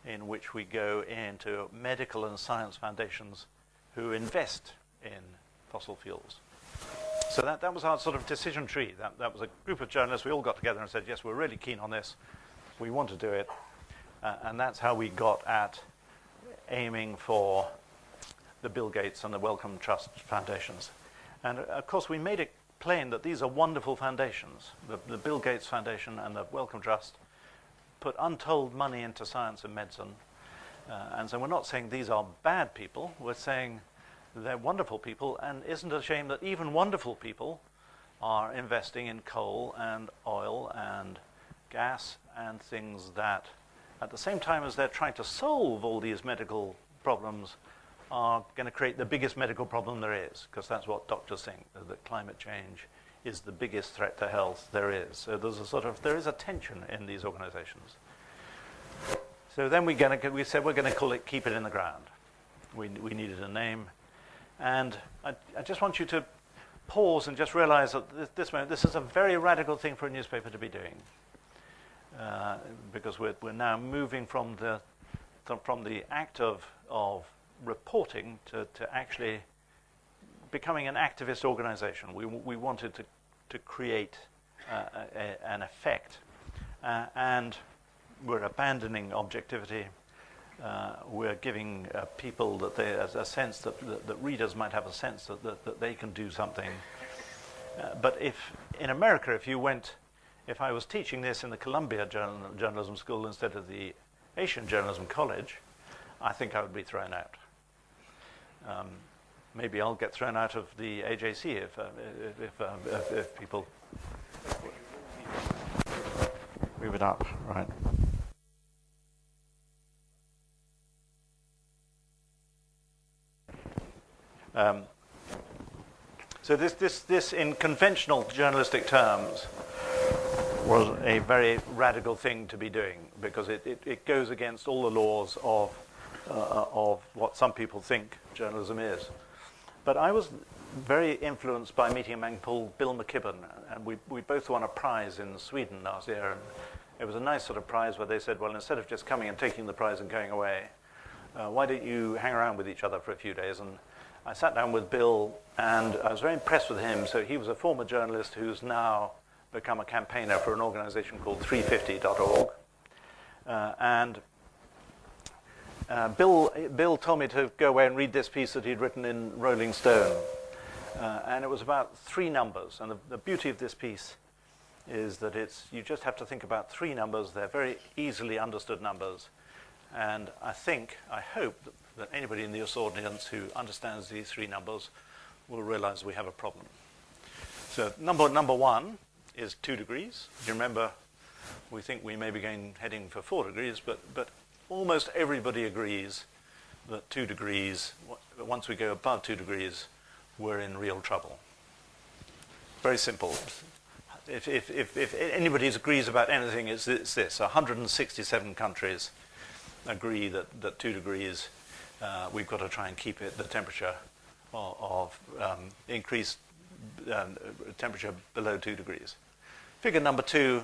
[SPEAKER 11] in which we go into medical and science foundations who invest in fossil fuels? So that was our sort of decision tree. That was a group of journalists. We all got together and said, yes, we're really keen on this. We want to do it. And that's how we got at aiming for the Bill Gates and the Wellcome Trust foundations. And of course, we made it plain that these are wonderful foundations. The Bill Gates Foundation and the Wellcome Trust put untold money into science and medicine. And so we're not saying these are bad people. We're saying they're wonderful people, and isn't it a shame that even wonderful people are investing in coal and oil and gas and things that, at the same time as they're trying to solve all these medical problems, are going to create the biggest medical problem there is, because that's what doctors think, that climate change is the biggest threat to health there is. So there is a tension in these organizations. So then we said we're going to call it Keep It in the Ground. We needed a name. And I just want you to pause and just realize that this is a very radical thing for a newspaper to be doing. Because we're now moving from the act of reporting to actually becoming an activist organization. We wanted to create an effect, and we're abandoning objectivity. We're giving people a sense that readers might have a sense that they can do something. But if in America, if I was teaching this in the Columbia Journalism School instead of the Asian Journalism College, I think I would be thrown out. Maybe I'll get thrown out of the AJC if people move it up, right? So this in conventional journalistic terms was a very radical thing to be doing, because it goes against all the laws of what some people think journalism is. But I was very influenced by meeting a man called Bill McKibben, and we both won a prize in Sweden last year. And it was a nice sort of prize where they said, well, instead of just coming and taking the prize and going away, why don't you hang around with each other for a few days? And I sat down with Bill, and I was very impressed with him. So he was a former journalist who's now become a campaigner for an organization called 350.org. Bill told me to go away and read this piece that he'd written in Rolling Stone. And it was about 3 numbers. And the beauty of this piece is that you just have to think about 3 numbers. They're very easily understood numbers. And I hope that anybody in this audience who understands these 3 numbers will realize we have a problem. So number 1 is 2 degrees. You remember, we think we may be heading for 4 degrees, but almost everybody agrees that 2 degrees, once we go above 2 degrees, we're in real trouble. Very simple. If anybody agrees about anything, it's this. 167 countries agree that 2 degrees, we've got to try and keep the temperature of increased temperature below 2 degrees. Figure number 2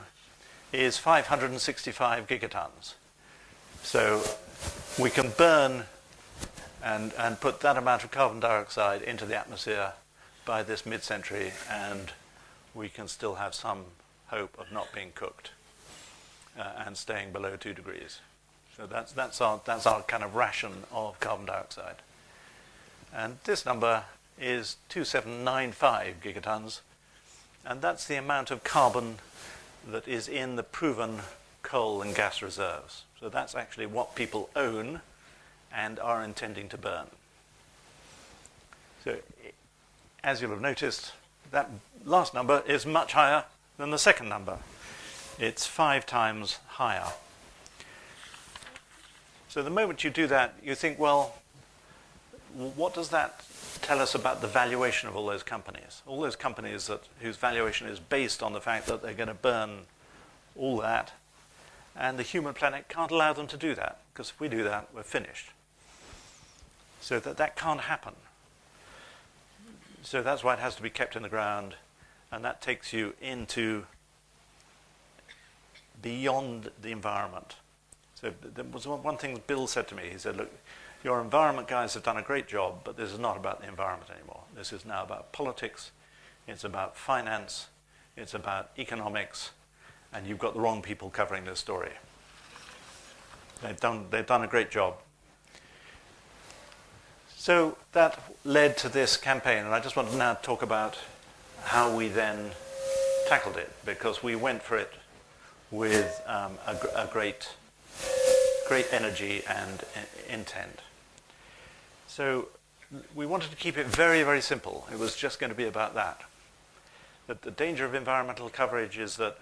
[SPEAKER 11] is 565 gigatons. So we can burn and put that amount of carbon dioxide into the atmosphere by this mid-century, and we can still have some hope of not being cooked and staying below 2 degrees. So that's our kind of ration of carbon dioxide. And this number is 2795 gigatons, and that's the amount of carbon that is in the proven coal and gas reserves. So that's actually what people own and are intending to burn. So as you'll have noticed, that last number is much higher than the second number. It's 5 times higher. So the moment you do that, you think, well, what does that tell us about the valuation of all those companies? All those companies whose valuation is based on the fact that they're going to burn all that, and the human planet can't allow them to do that, because if we do that, we're finished. So that can't happen. So that's why it has to be kept in the ground, and that takes you into beyond the environment. So there was one thing Bill said to me. He said, look, your environment guys have done a great job, but this is not about the environment anymore. This is now about politics, it's about finance, it's about economics, and you've got the wrong people covering this story. They've done a great job. So that led to this campaign, and I just want to now talk about how we then tackled it, because we went for it with a great energy and intent. So we wanted to keep it very, very simple. It was just going to be about that. But the danger of environmental coverage is that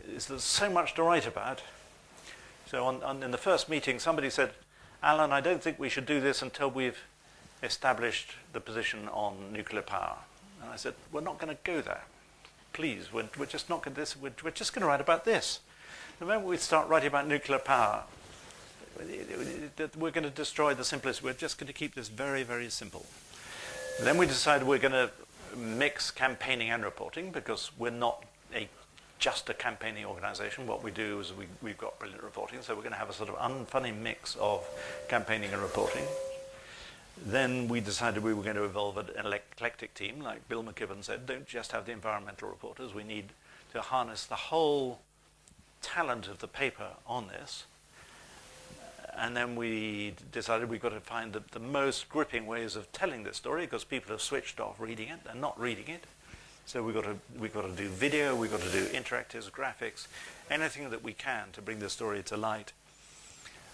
[SPEAKER 11] there's so much to write about. So in the first meeting, somebody said, Alan, I don't think we should do this until we've established the position on nuclear power. And I said, we're not going to go there. Please, we're just not going to this. We're just going to write about this. The moment we start writing about nuclear power, we're going to destroy the simplicity. We're just going to keep this very, very simple. Then we decided we're going to mix campaigning and reporting, because we're not just a campaigning organization. What we do is we've got brilliant reporting, so we're going to have a sort of unfunny mix of campaigning and reporting. Then we decided we were going to evolve an eclectic team, like Bill McKibben said. Don't just have the environmental reporters. We need to harness the whole talent of the paper on this. And then we decided we've got to find the most gripping ways of telling this story, because people have switched off reading it. They're not reading it. So we've got to do video, we've got to do interactives, graphics, anything that we can to bring the story to light.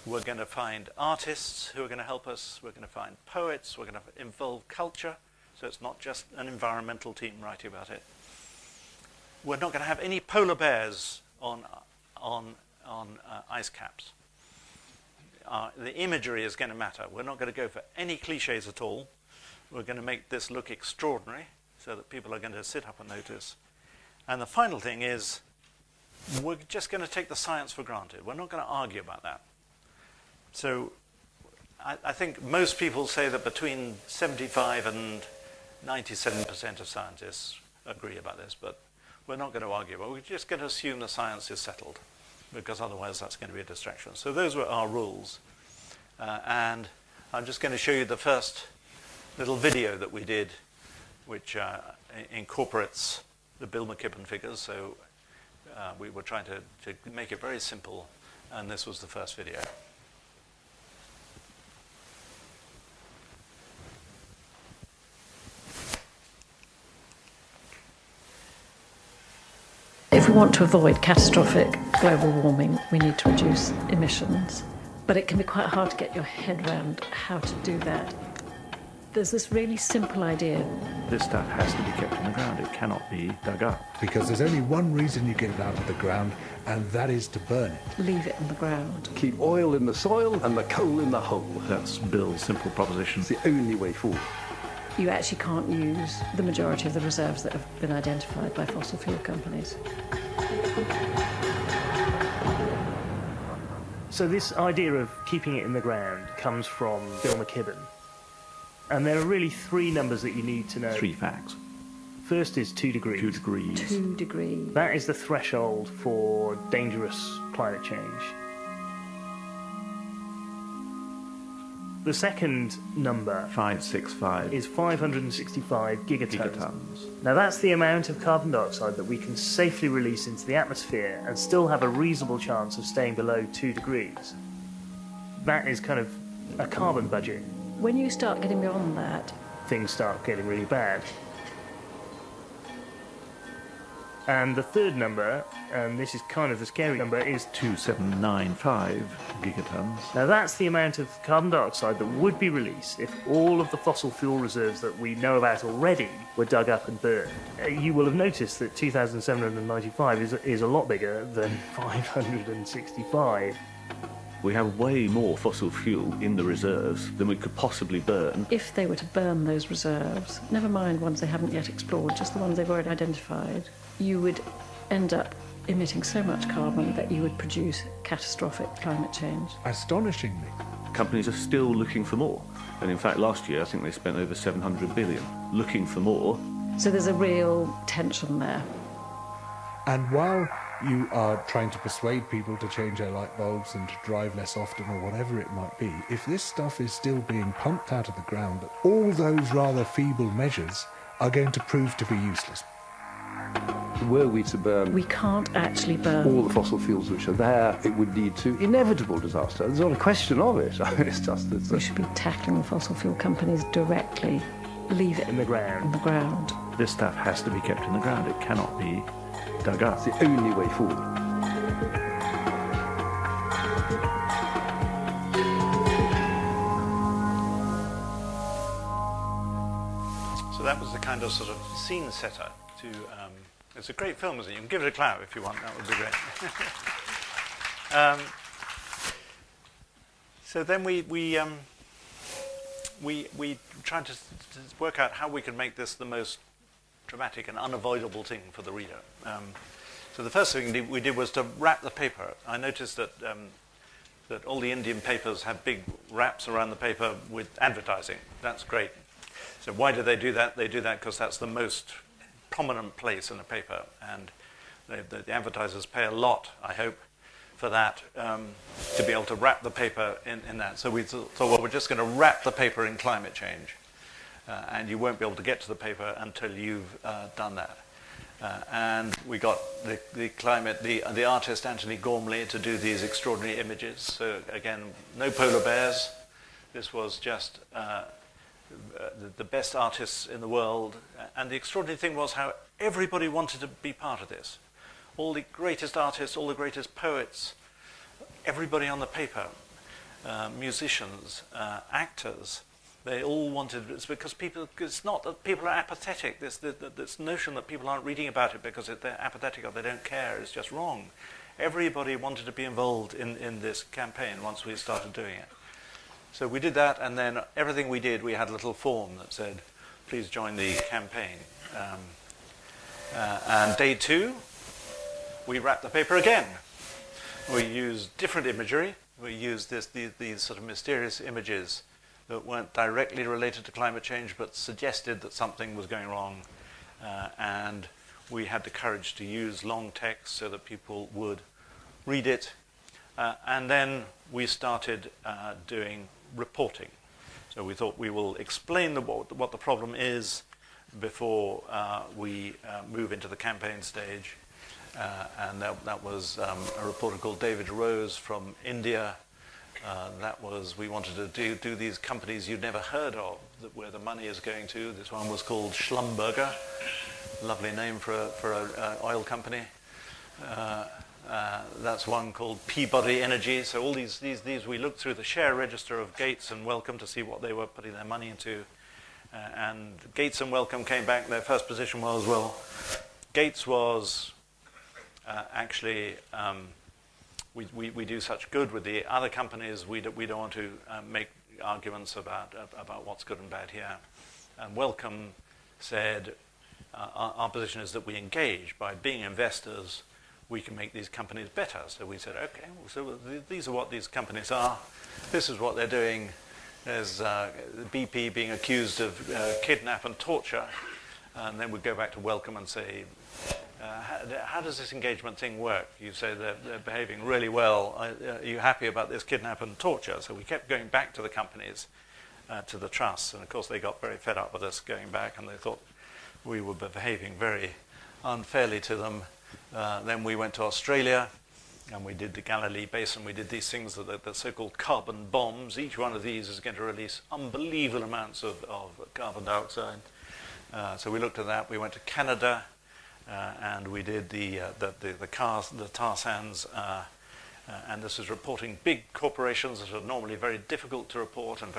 [SPEAKER 11] We're going to find artists who are going to help us. We're going to find poets. We're going to involve culture, so it's not just an environmental team writing about it. We're not going to have any polar bears on ice caps. The imagery is going to matter. We're not going to go for any cliches at all. We're going to make this look extraordinary, so that people are going to sit up and notice. And the final thing is, we're just going to take the science for granted. We're not going to argue about that. So I think most people say that between 75 and 97% of scientists agree about this, but we're not going to argue. But we're just going to assume the science is settled, because otherwise that's going to be a distraction. So those were our rules. And I'm just going to show you the first little video that we did, which incorporates the Bill McKibben figures. So we were trying to make it very simple, and this was the first video.
[SPEAKER 1] If we want to avoid catastrophic global warming, we need to reduce emissions. But it can be quite hard to get your head around how to do that. There's this really simple idea.
[SPEAKER 7] This stuff has to be kept in the ground. It cannot be dug up.
[SPEAKER 3] Because there's only one reason you get it out of the ground, and that is to burn it.
[SPEAKER 1] Leave it in the ground.
[SPEAKER 12] Keep oil in the soil and the coal in the hole.
[SPEAKER 7] That's Bill's simple proposition.
[SPEAKER 12] It's the only way forward.
[SPEAKER 1] You actually can't use the majority of the reserves that have been identified by fossil fuel companies.
[SPEAKER 23] So this idea of keeping it in the ground comes from Bill McKibben. And there are really 3 numbers that you need to know.
[SPEAKER 7] 3 facts.
[SPEAKER 23] First is 2 degrees.
[SPEAKER 7] 2 degrees.
[SPEAKER 1] 2 degrees.
[SPEAKER 23] That is the threshold for dangerous climate change. The second number
[SPEAKER 7] 565
[SPEAKER 23] is 565 gigatons.
[SPEAKER 7] gigatons.
[SPEAKER 23] Now that's the amount of carbon dioxide that we can safely release into the atmosphere and still have a reasonable chance of staying below 2 degrees. That is kind of a carbon budget.
[SPEAKER 1] When you start getting beyond that,
[SPEAKER 23] things start getting really bad. And the third number, and this is kind of the scary number, is
[SPEAKER 7] 2795 gigatons.
[SPEAKER 23] Now that's the amount of carbon dioxide that would be released if all of the fossil fuel reserves that we know about already were dug up and burned. You will have noticed that 2795 is a lot bigger than 565.
[SPEAKER 4] We have way more fossil fuel in the reserves than we could possibly burn.
[SPEAKER 1] if they were to burn those reserves, never mind ones they haven't yet explored, just the ones they've already identified, you would end up emitting so much carbon that you would produce catastrophic climate change.
[SPEAKER 3] Astonishingly.
[SPEAKER 4] Companies are still looking for more. And in fact, last year, I think they spent over 700 billion looking for more.
[SPEAKER 1] So there's a real tension there.
[SPEAKER 3] And while you are trying to persuade people to change their light bulbs and to drive less often or whatever it might be, if this stuff is still being pumped out of the ground, all those rather feeble measures are going to prove to be useless.
[SPEAKER 5] Were we to burn...
[SPEAKER 1] We can't actually burn
[SPEAKER 5] all the fossil fuels which are there, it would lead to inevitable disaster. There's not a question of it. I mean, it's just...
[SPEAKER 1] We should be tackling the fossil fuel companies directly. Leave it
[SPEAKER 23] in the ground.
[SPEAKER 1] In the ground.
[SPEAKER 7] This stuff has to be kept in the ground. It cannot be dug up.
[SPEAKER 5] It's the only way forward.
[SPEAKER 11] So that was the kind of sort of scene setter to... it's a great film, isn't it? You can give it a clap if you want. That would be great. So then we tried to work out how we could make this the most dramatic and unavoidable thing for the reader. So the first thing we did was to wrap the paper. I noticed that that all the Indian papers have big wraps around the paper with advertising. That's great. So why do they do that? They do that because that's the most prominent place in a paper, and the advertisers pay a lot, I hope, for that, to be able to wrap the paper in that. So we thought, well, we're just going to wrap the paper in climate change, and you won't be able to get to the paper until you've done that. And we got the artist Anthony Gormley to do these extraordinary images. So again, no polar bears. This was just the best artists in the world. And the extraordinary thing was how everybody wanted to be part of this. All the greatest artists, all the greatest poets, everybody on the paper, musicians, actors, they all wanted, it's because it's not that people are apathetic. This notion that people aren't reading about it because they're apathetic or they don't care is just wrong. Everybody wanted to be involved in this campaign once we started doing it. So we did that, and then everything we did, we had a little form that said, please join the campaign. And day 2, we wrapped the paper again. We used different imagery. We used these sort of mysterious images that weren't directly related to climate change, but suggested that something was going wrong. And we had the courage to use long text so that people would read it. And then we started doing reporting. So we thought we will explain what the problem is before we move into the campaign stage. And that was a reporter called David Rose from India. We wanted to do these companies you'd never heard of, where the money is going to. This one was called Schlumberger, lovely name for an oil company. That's one called Peabody Energy. So all these we looked through the share register of Gates and Wellcome to see what they were putting their money into. And Gates and Wellcome came back. Their first position was, well, Gates was actually... We do such good with the other companies. We don't want to make arguments about what's good and bad here. And Wellcome said our position is that we engage by being investors. We can make these companies better. So we said, okay, so these are what these companies are. This is what they're doing. There's BP being accused of kidnap and torture, and then we go back to Wellcome and say, how does this engagement thing work? You say they're behaving really well. Are you happy about this kidnap and torture? So we kept going back to the companies, to the trusts, and of course they got very fed up with us going back, and they thought we were behaving very unfairly to them. Then we went to Australia, and we did the Galilee Basin. We did these things, the so-called carbon bombs. Each one of these is going to release unbelievable amounts of carbon dioxide. So we looked at that. We went to Canada, and we did the tar sands. And this is reporting big corporations that are normally very difficult to report and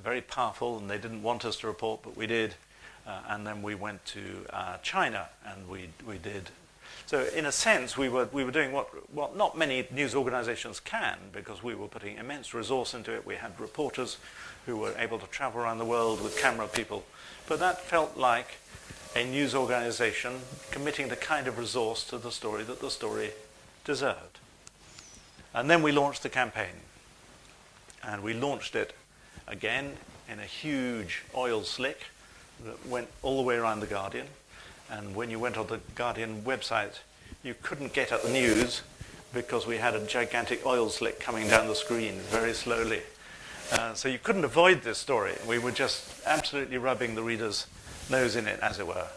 [SPEAKER 11] very powerful, and they didn't want us to report, but we did. And then we went to China, and we did. So in a sense, we were doing what not many news organizations can, because we were putting immense resource into it. We had reporters who were able to travel around the world with camera people. But that felt like a news organization committing the kind of resource to the story that the story deserved. And then we launched the campaign. And we launched it again in a huge oil slick that went all the way around The Guardian. And when you went on the Guardian website, you couldn't get at the news because we had a gigantic oil slick coming down the screen very slowly. So you couldn't avoid this story. We were just absolutely rubbing the reader's nose in it, as it were.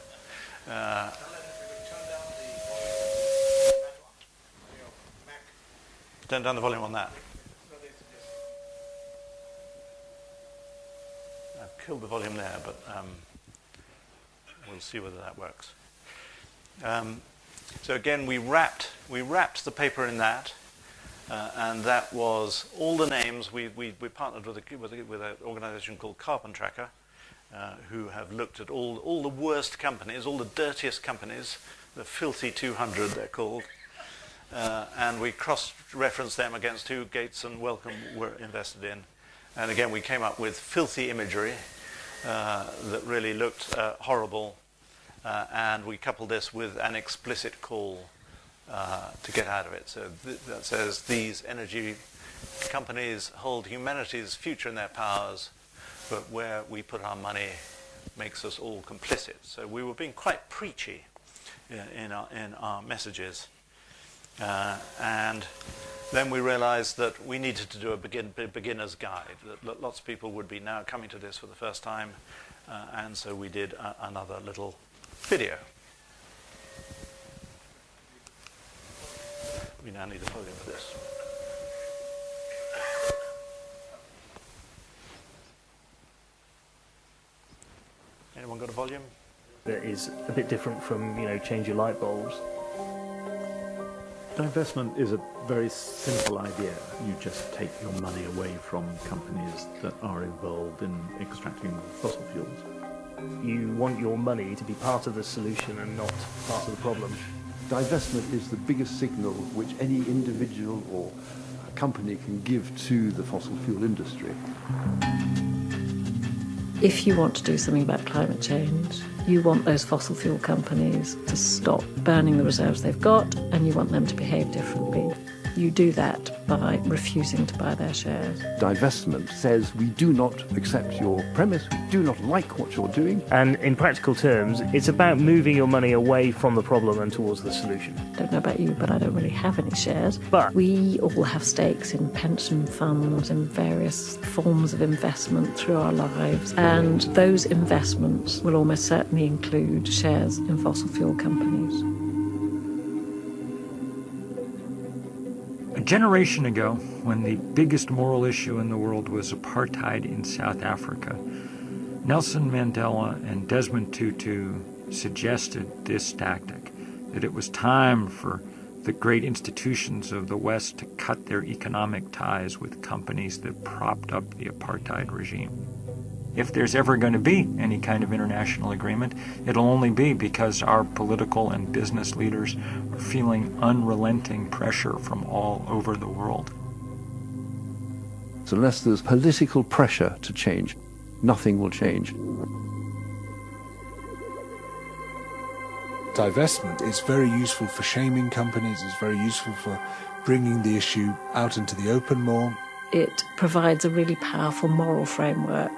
[SPEAKER 11] Turn down the volume on that. I've killed the volume there, but we'll see whether that works. So again, we wrapped the paper in that, and that was all the names. We partnered with an organization called Carbon Tracker, who have looked at all the worst companies, all the dirtiest companies, the filthy 200 they're called, and we cross-referenced them against who Gates and Wellcome were invested in. And again, we came up with filthy imagery that really looked horrible, and we coupled this with an explicit call to get out of it. So that says these energy companies hold humanity's future in their powers, but where we put our money makes us all complicit. So we were being quite preachy in our messages. And then we realized that we needed to do a beginner's guide, that lots of people would be now coming to this for the first time, and so we did another little video. We now need a volume for this. Anyone got a volume?
[SPEAKER 23] That is a bit different from, change your light bulbs.
[SPEAKER 7] Divestment is a very simple idea. You just take your money away from companies that are involved in extracting fossil fuels.
[SPEAKER 23] You want your money to be part of the solution and not part of the problem.
[SPEAKER 5] Divestment is the biggest signal which any individual or company can give to the fossil fuel industry.
[SPEAKER 1] If you want to do something about climate change, you want those fossil fuel companies to stop burning the reserves they've got, and you want them to behave differently. You do that by refusing to buy their shares.
[SPEAKER 5] Divestment says we do not accept your premise, we do not like what you're doing.
[SPEAKER 23] And in practical terms, it's about moving your money away from the problem and towards the solution.
[SPEAKER 1] I don't know about you, but I don't really have any shares. But we all have stakes in pension funds and various forms of investment through our lives. And those investments will almost certainly include shares in fossil fuel companies.
[SPEAKER 8] A generation ago, when the biggest moral issue in the world was apartheid in South Africa, Nelson Mandela and Desmond Tutu suggested this tactic, that it was time for the great institutions of the West to cut their economic ties with companies that propped up the apartheid regime. If there's ever going to be any kind of international agreement, it'll only be because our political and business leaders are feeling unrelenting pressure from all over the world.
[SPEAKER 5] So unless there's political pressure to change, nothing will change.
[SPEAKER 3] Divestment is very useful for shaming companies, it's very useful for bringing the issue out into the open more.
[SPEAKER 1] It provides a really powerful moral framework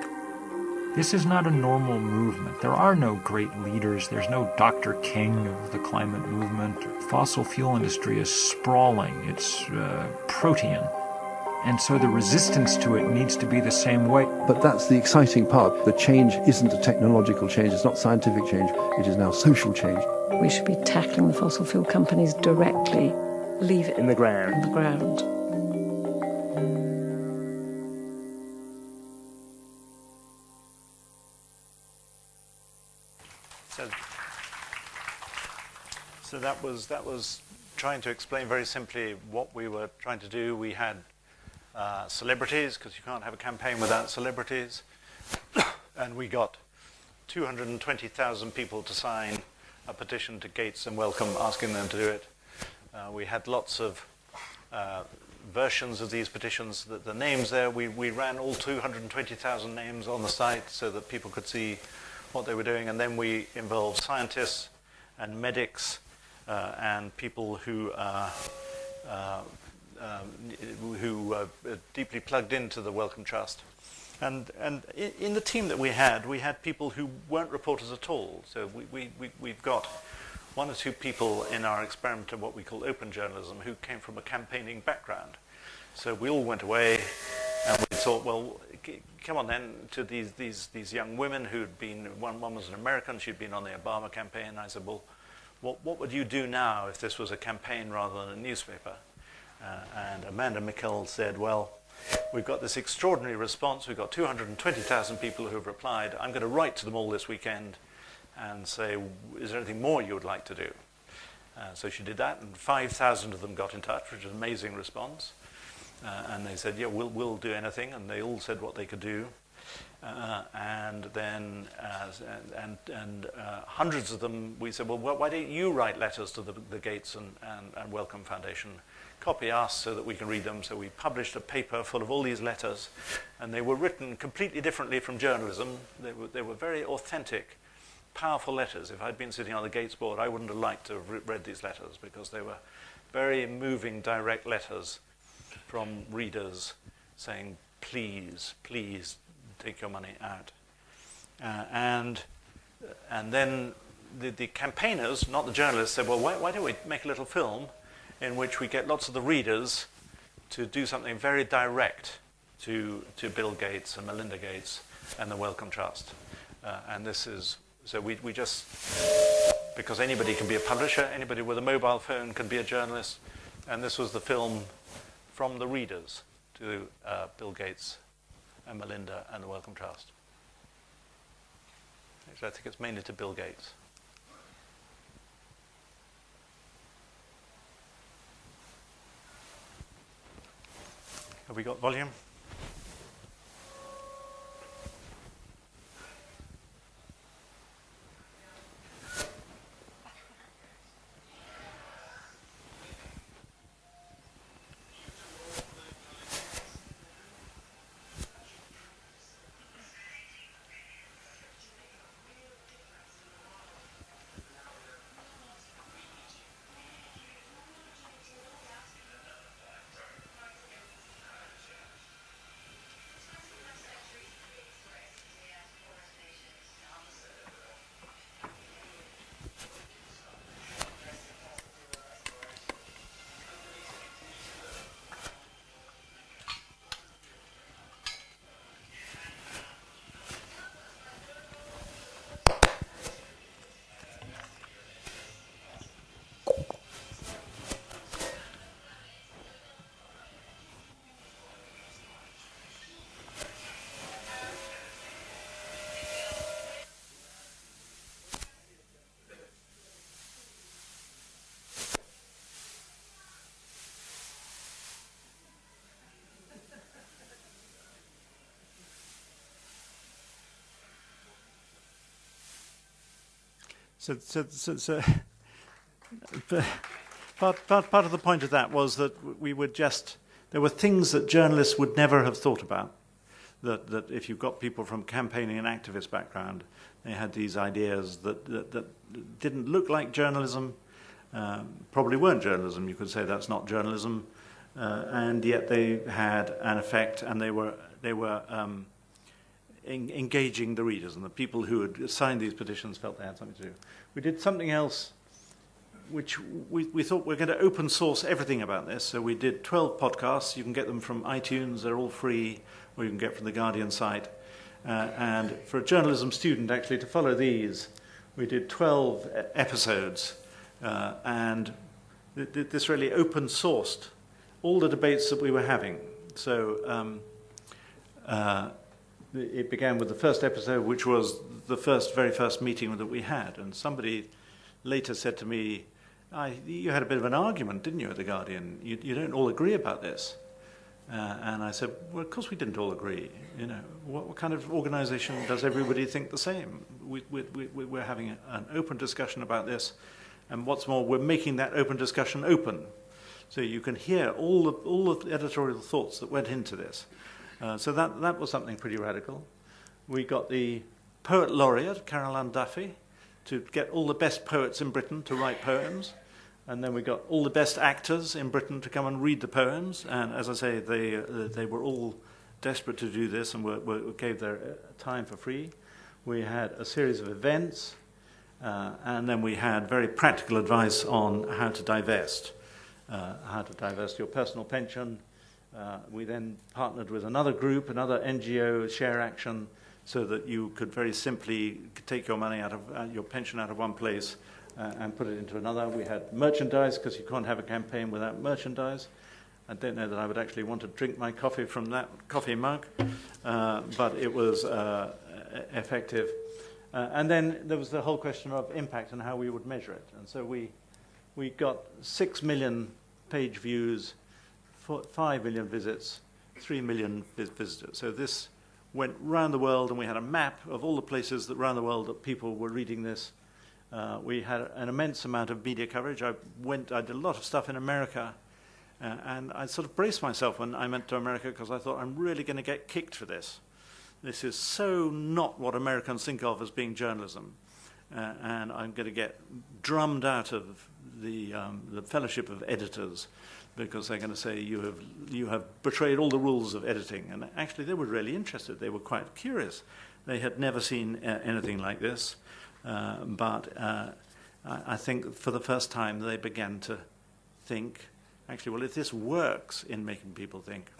[SPEAKER 8] This is not a normal movement. There are no great leaders. There's no Dr. King of the climate movement. Fossil fuel industry is sprawling. It's protean. And so the resistance to it needs to be the same way.
[SPEAKER 5] But that's the exciting part. The change isn't a technological change. It's not scientific change. It is now social change.
[SPEAKER 1] We should be tackling the fossil fuel companies directly. Leave it
[SPEAKER 23] in the ground.
[SPEAKER 1] In the ground.
[SPEAKER 11] So that was trying to explain very simply what we were trying to do. We had celebrities, because you can't have a campaign without celebrities, and we got 220,000 people to sign a petition to Gates and Wellcome asking them to do it. We had lots of versions of these petitions. The names there, we ran all 220,000 names on the site so that people could see what they were doing, and then we involved scientists and medics and people who are deeply plugged into the Wellcome Trust. And in the team that we had people who weren't reporters at all. So we've got one or two people in our experiment of what we call open journalism who came from a campaigning background. So we all went away and we thought, well, come on then, to these young women who'd been, one was an American, she'd been on the Obama campaign. I said, well, what would you do now if this was a campaign rather than a newspaper? And Amanda Mikkel said, well, we've got this extraordinary response. We've got 220,000 people who have replied. I'm going to write to them all this weekend and say, is there anything more you would like to do? So she did that, and 5,000 of them got in touch, which was an amazing response. And they said, yeah, we'll do anything. And they all said what they could do. And then hundreds of them, we said, well, why don't you write letters to the Gates and Wellcome Foundation? Copy us so that we can read them. So we published a paper full of all these letters, and they were written completely differently from journalism. They were very authentic, powerful letters. If I'd been sitting on the Gates board, I wouldn't have liked to have read these letters, because they were very moving, direct letters from readers saying, please, please take your money out. And then the campaigners, not the journalists, said, well, why don't we make a little film in which we get lots of the readers to do something very direct to Bill Gates and Melinda Gates and the Wellcome Trust. And this is, so we just, because anybody can be a publisher, anybody with a mobile phone can be a journalist, and this was the film from the readers to Bill Gates and Melinda and the Wellcome Trust. Actually, I think it's mainly to Bill Gates. Have we got volume? So part of the point of that was that we would just, there were things that journalists would never have thought about. That if you've got people from campaigning and activist background, they had these ideas that didn't look like journalism, probably weren't journalism. You could say that's not journalism, and yet they had an effect, and they were engaging the readers, and the people who had signed these petitions felt they had something to do. We did something else which we thought we're going to open source everything about this. So we did 12 podcasts. You can get them from iTunes. They're all free, or you can get from the Guardian site. And for a journalism student, actually, to follow these, we did 12 episodes. And this really open-sourced all the debates that we were having. So it began with the first episode, which was the very first meeting that we had. And somebody later said to me, you had a bit of an argument, didn't you, at The Guardian? You don't all agree about this. And I said, well, of course we didn't all agree. You know, what kind of organization does everybody think the same? We're having an open discussion about this. And what's more, we're making that open discussion open. So you can hear all the editorial thoughts that went into this. So that was something pretty radical. We got the poet laureate, Carol Ann Duffy, to get all the best poets in Britain to write poems. And then we got all the best actors in Britain to come and read the poems. And as I say, they were all desperate to do this and gave their time for free. We had a series of events. And then we had very practical advice on how to divest your personal pension. We then partnered with another group, another NGO, Share Action, so that you could very simply take your money out of your pension out of one place and put it into another. We had merchandise, because you can't have a campaign without merchandise. I don't know that I would actually want to drink my coffee from that coffee mug, but it was effective. And then there was the whole question of impact and how we would measure it. And so we got 6 million page views, 5 million visits, 3 million visitors. So this went round the world, and we had a map of all the places around the world that people were reading this. We had an immense amount of media coverage. I did a lot of stuff in America, and I sort of braced myself when I went to America, because I thought, I'm really going to get kicked for this. This is so not what Americans think of as being journalism, and I'm going to get drummed out of the Fellowship of Editors, because they're going to say you have betrayed all the rules of editing. And actually, they were really interested. They were quite curious. They had never seen anything like this, but I think for the first time they began to think, actually, well, if this works in making people think.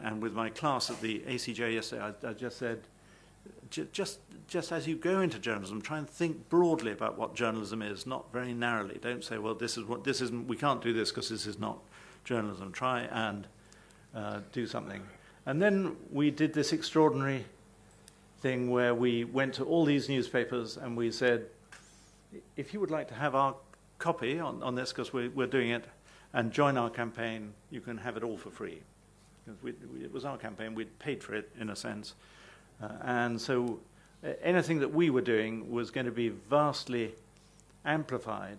[SPEAKER 11] And with my class at the ACJ yesterday, I just said, just as you go into journalism, try and think broadly about what journalism is, not very narrowly. Don't say, well, we can't do this because this is not journalism. Try and do something. And then we did this extraordinary thing where we went to all these newspapers and we said, if you would like to have our copy on this, because we're doing it, and join our campaign, you can have it all for free. It was our campaign, we'd paid for it in a sense. And so anything that we were doing was going to be vastly amplified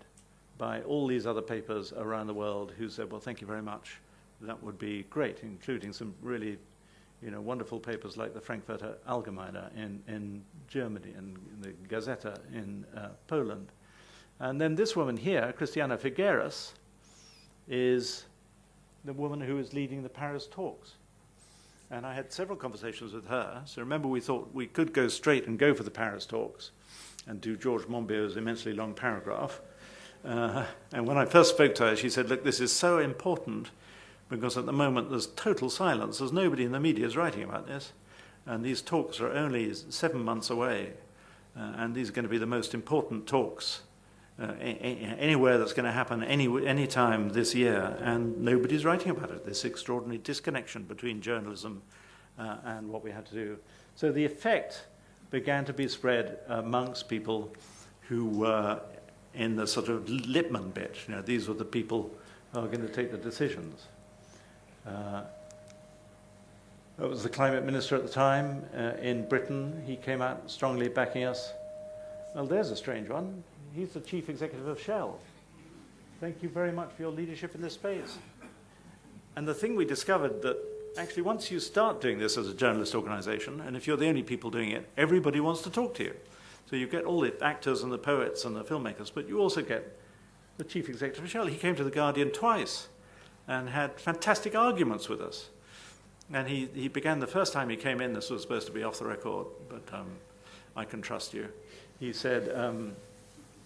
[SPEAKER 11] by all these other papers around the world who said, well, thank you very much. That would be great, including some really wonderful papers like the Frankfurter Allgemeine in Germany and the Gazeta in Poland. And then this woman here, Christiana Figueres, is the woman who is leading the Paris talks. And I had several conversations with her. So remember, we thought we could go straight and go for the Paris talks and do George Monbiot's immensely long paragraph. And when I first spoke to her, she said, look, this is so important because at the moment there's total silence. There's nobody in the media is writing about this. And these talks are only 7 months away. And these are going to be the most important talks anywhere that's going to happen any time this year, and nobody's writing about it. This extraordinary disconnection between journalism and what we had to do. So the effect began to be spread amongst people who were in the sort of Lippmann bit. These were the people who are going to take the decisions. It was the climate minister at the time in Britain. He came out strongly backing us. Well, there's a strange one. He's the chief executive of Shell. Thank you very much for your leadership in this space. And the thing we discovered that actually once you start doing this as a journalist organization, and if you're the only people doing it, everybody wants to talk to you. So you get all the actors and the poets and the filmmakers, but you also get the chief executive of Shell. He came to The Guardian twice and had fantastic arguments with us. And he began, the first time he came in, this was supposed to be off the record, but I can trust you. He said,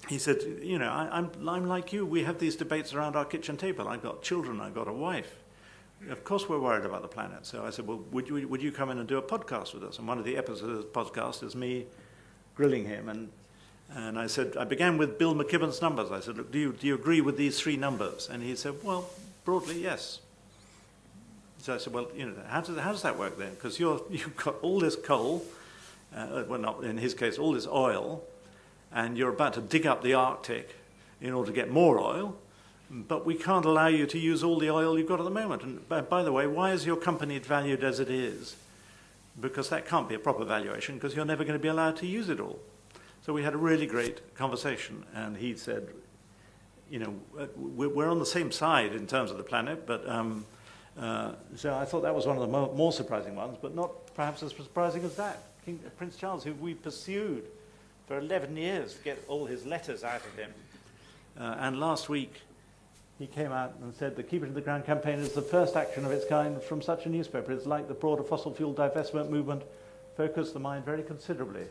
[SPEAKER 11] you know, I'm like you. We have these debates around our kitchen table. I've got children. I've got a wife. Of course we're worried about the planet. So I said, well, would you come in and do a podcast with us? And one of the episodes of the podcast is me grilling him. And I said, I began with Bill McKibben's numbers. I said, look, do you agree with these three numbers? And he said, well, broadly, yes. So I said, well, you know, how does that work then? Because you've got all this coal, well, not in his case, all this oil, and you're about to dig up the Arctic in order to get more oil, but we can't allow you to use all the oil you've got at the moment. And by the way, why is your company valued as it is? Because that can't be a proper valuation, because you're never going to be allowed to use it all. So we had a really great conversation, and he said, you know, we're on the same side in terms of the planet, but so I thought that was one of the more surprising ones, but not perhaps as surprising as that. Prince Charles, who we pursued for 11 years to get all his letters out of him. And last week, he came out and said the Keep It to the Ground campaign is the first action of its kind from such a newspaper. It's like the broader fossil fuel divestment movement focused the mind very considerably.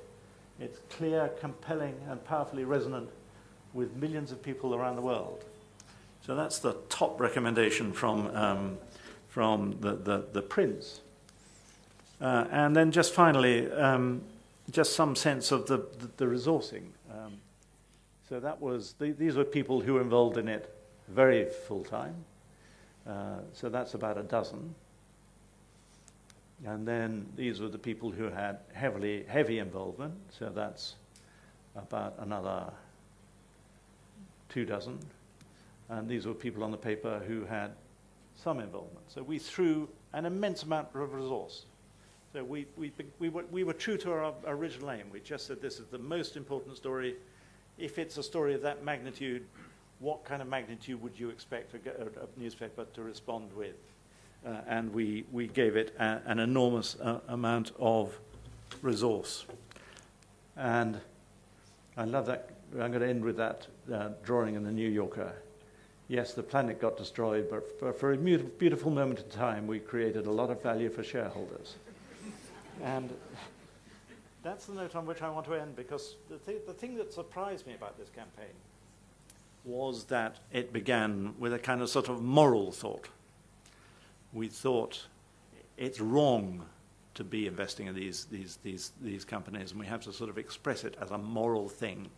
[SPEAKER 11] It's clear, compelling, and powerfully resonant with millions of people around the world. So that's the top recommendation from the Prince. And then just finally, just some sense of the resourcing. So that was, these were people who were involved in it very full-time. So that's about a dozen. And then these were the people who had heavy involvement. So that's about another 2 dozen. And these were people on the paper who had some involvement. So we threw an immense amount of resource. So we were true to our original aim. We just said this is the most important story. If it's a story of that magnitude, what kind of magnitude would you expect a newspaper to respond with? And we gave it an enormous amount of resource. And I love that. I'm going to end with that drawing in the New Yorker. Yes, the planet got destroyed, but for a beautiful moment in time, we created a lot of value for shareholders. And that's the note on which I want to end, because the thing that surprised me about this campaign was that it began with a kind of sort of moral thought. We thought it's wrong to be investing in these companies, and we have to sort of express it as a moral thing.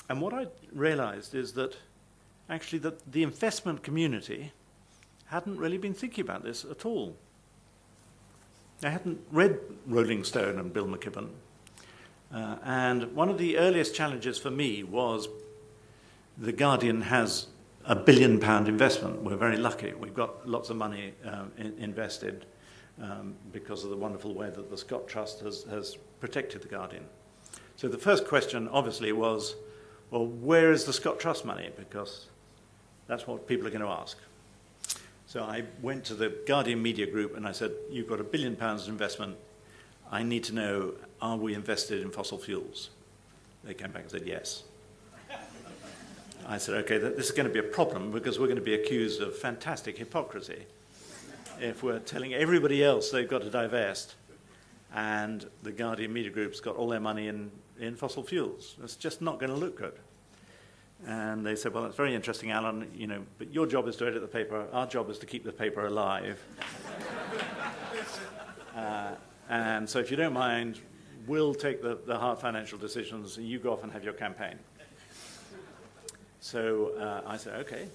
[SPEAKER 11] And what I realized is that actually the investment community hadn't really been thinking about this at all. I hadn't read Rolling Stone and Bill McKibben. And one of the earliest challenges for me was The Guardian has a £1 billion investment. We're very lucky. We've got lots of money invested because of the wonderful way that the Scott Trust has protected The Guardian. So the first question, obviously, was, well, where is the Scott Trust money? Because that's what people are going to ask. So I went to the Guardian Media Group and I said, you've got £1 billion investment. I need to know, are we invested in fossil fuels? They came back and said, yes. I said, okay, this is going to be a problem because we're going to be accused of fantastic hypocrisy if we're telling everybody else they've got to divest and the Guardian Media Group's got all their money in fossil fuels. It's just not going to look good. And they said, well, that's very interesting, Alan, you know, but your job is to edit the paper. Our job is to keep the paper alive. And so if you don't mind, we'll take the hard financial decisions and you go off and have your campaign. So I said, okay,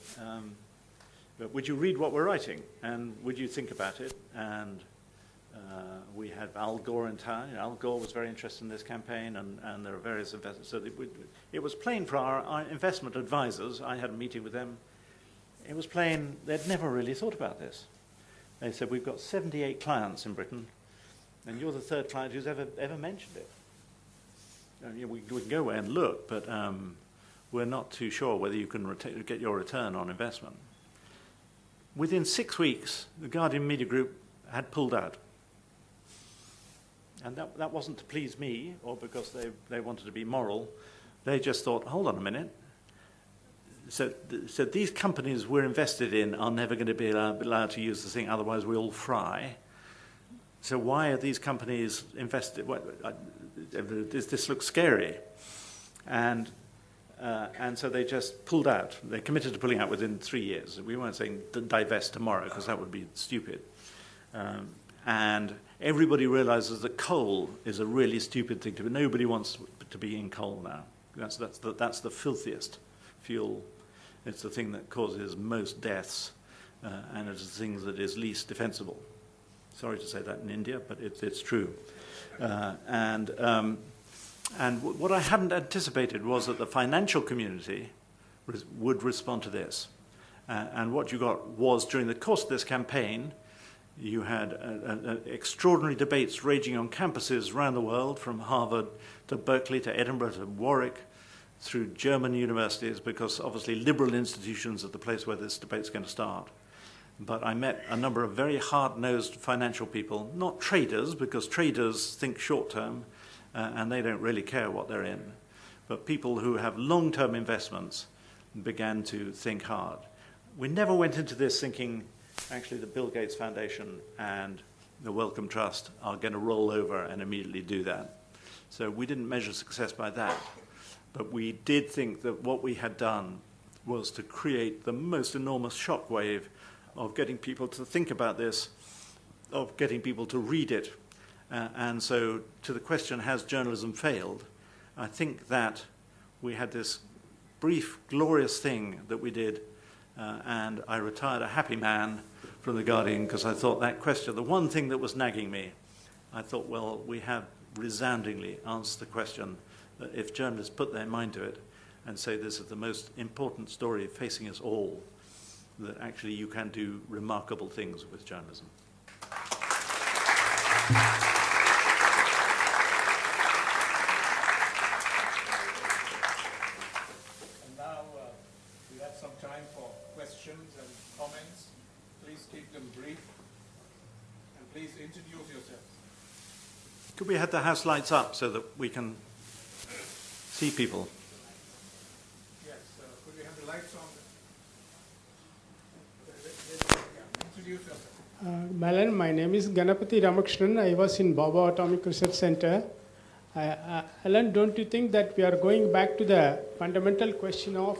[SPEAKER 11] but would you read what we're writing? And would you think about it? And we had Al Gore in town. You know, Al Gore was very interested in this campaign, and there are various investors. So it was plain for our investment advisors. I had a meeting with them. It was plain they'd never really thought about this. They said, we've got 78 clients in Britain, and you're the third client who's ever mentioned it. You know, we can go away and look, but we're not too sure whether you can get your return on investment. Within 6 weeks, the Guardian Media Group had pulled out. And that wasn't to please me or because they wanted to be moral. They just thought, hold on a minute. so these companies we're invested in are never going to be allowed to use the thing, otherwise we all fry. So why are these companies invested? This looks scary. And so they just pulled out. They committed to pulling out within 3 years. We weren't saying divest tomorrow, because that would be stupid. And everybody realizes that coal is a really stupid thing to do. Nobody wants to be in coal now. That's the filthiest fuel. It's the thing that causes most deaths, and it's the thing that is least defensible. Sorry to say that in India, but it's true. And what I hadn't anticipated was that the financial community would respond to this. And what you got was, during the course of this campaign, you had extraordinary debates raging on campuses around the world, from Harvard to Berkeley to Edinburgh to Warwick, through German universities, because obviously liberal institutions are the place where this debate's going to start. But I met a number of very hard-nosed financial people, not traders, because traders think short-term, and they don't really care what they're in, but people who have long-term investments began to think hard. We never went into this thinking, actually, the Bill Gates Foundation and the Wellcome Trust are going to roll over and immediately do that. So we didn't measure success by that. But we did think that what we had done was to create the most enormous shockwave of getting people to think about this, of getting people to read it. And so to the question, has journalism failed? I think that we had this brief, glorious thing that we did, and I retired a happy man from The Guardian, because I thought that question, the one thing that was nagging me, I thought, well, we have resoundingly answered the question that if journalists put their mind to it and say this is the most important story facing us all, that actually you can do remarkable things with journalism.
[SPEAKER 9] And now we have some time for questions and comments. Please keep them brief, and please introduce yourselves.
[SPEAKER 11] Could we have the house lights up so that we can see people?
[SPEAKER 9] Yes, could we have the lights on? Introduce yourself.
[SPEAKER 10] Malan, my name is Ganapati Ramakrishnan. I was in Baba Atomic Research Center. Alan, don't you think that we are going back to the fundamental question of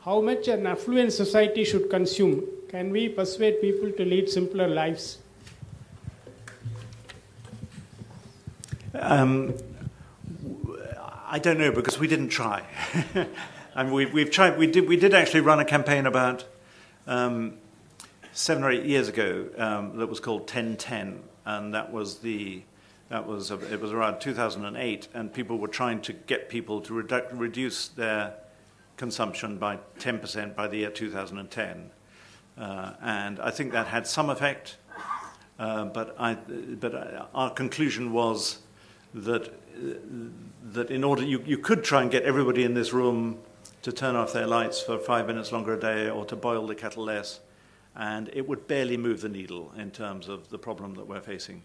[SPEAKER 10] how much an affluent society should consume? Can we persuade people to lead simpler lives?
[SPEAKER 11] I don't know, because we didn't try. I mean, we've tried. We did actually run a campaign about 7 or 8 years ago that was called 10-10, and it was around 2008, and people were trying to get people to reduce their consumption by 10% by the year 2010, and I think that had some effect. But our conclusion was that in order you could try and get everybody in this room to turn off their lights for 5 minutes longer a day, or to boil the kettle less, and it would barely move the needle in terms of the problem that we're facing.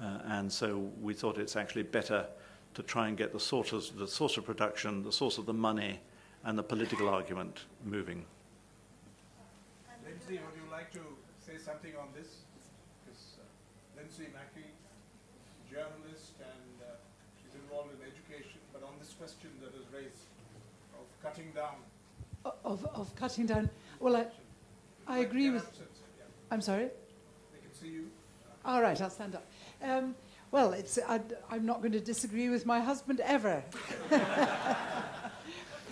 [SPEAKER 11] And so we thought it's actually better to try and get the source of production, the source of the money, and the political argument moving.
[SPEAKER 9] Lindsay, would you like to say something on this? Because Lindsay Mackey, journalist, and she's involved in education, but on this question that is raised of cutting down.
[SPEAKER 13] Of cutting down. Well, I agree with... I'm sorry?
[SPEAKER 9] They can see you.
[SPEAKER 13] All right, I'll stand up. Well, I'm not going to disagree with my husband ever.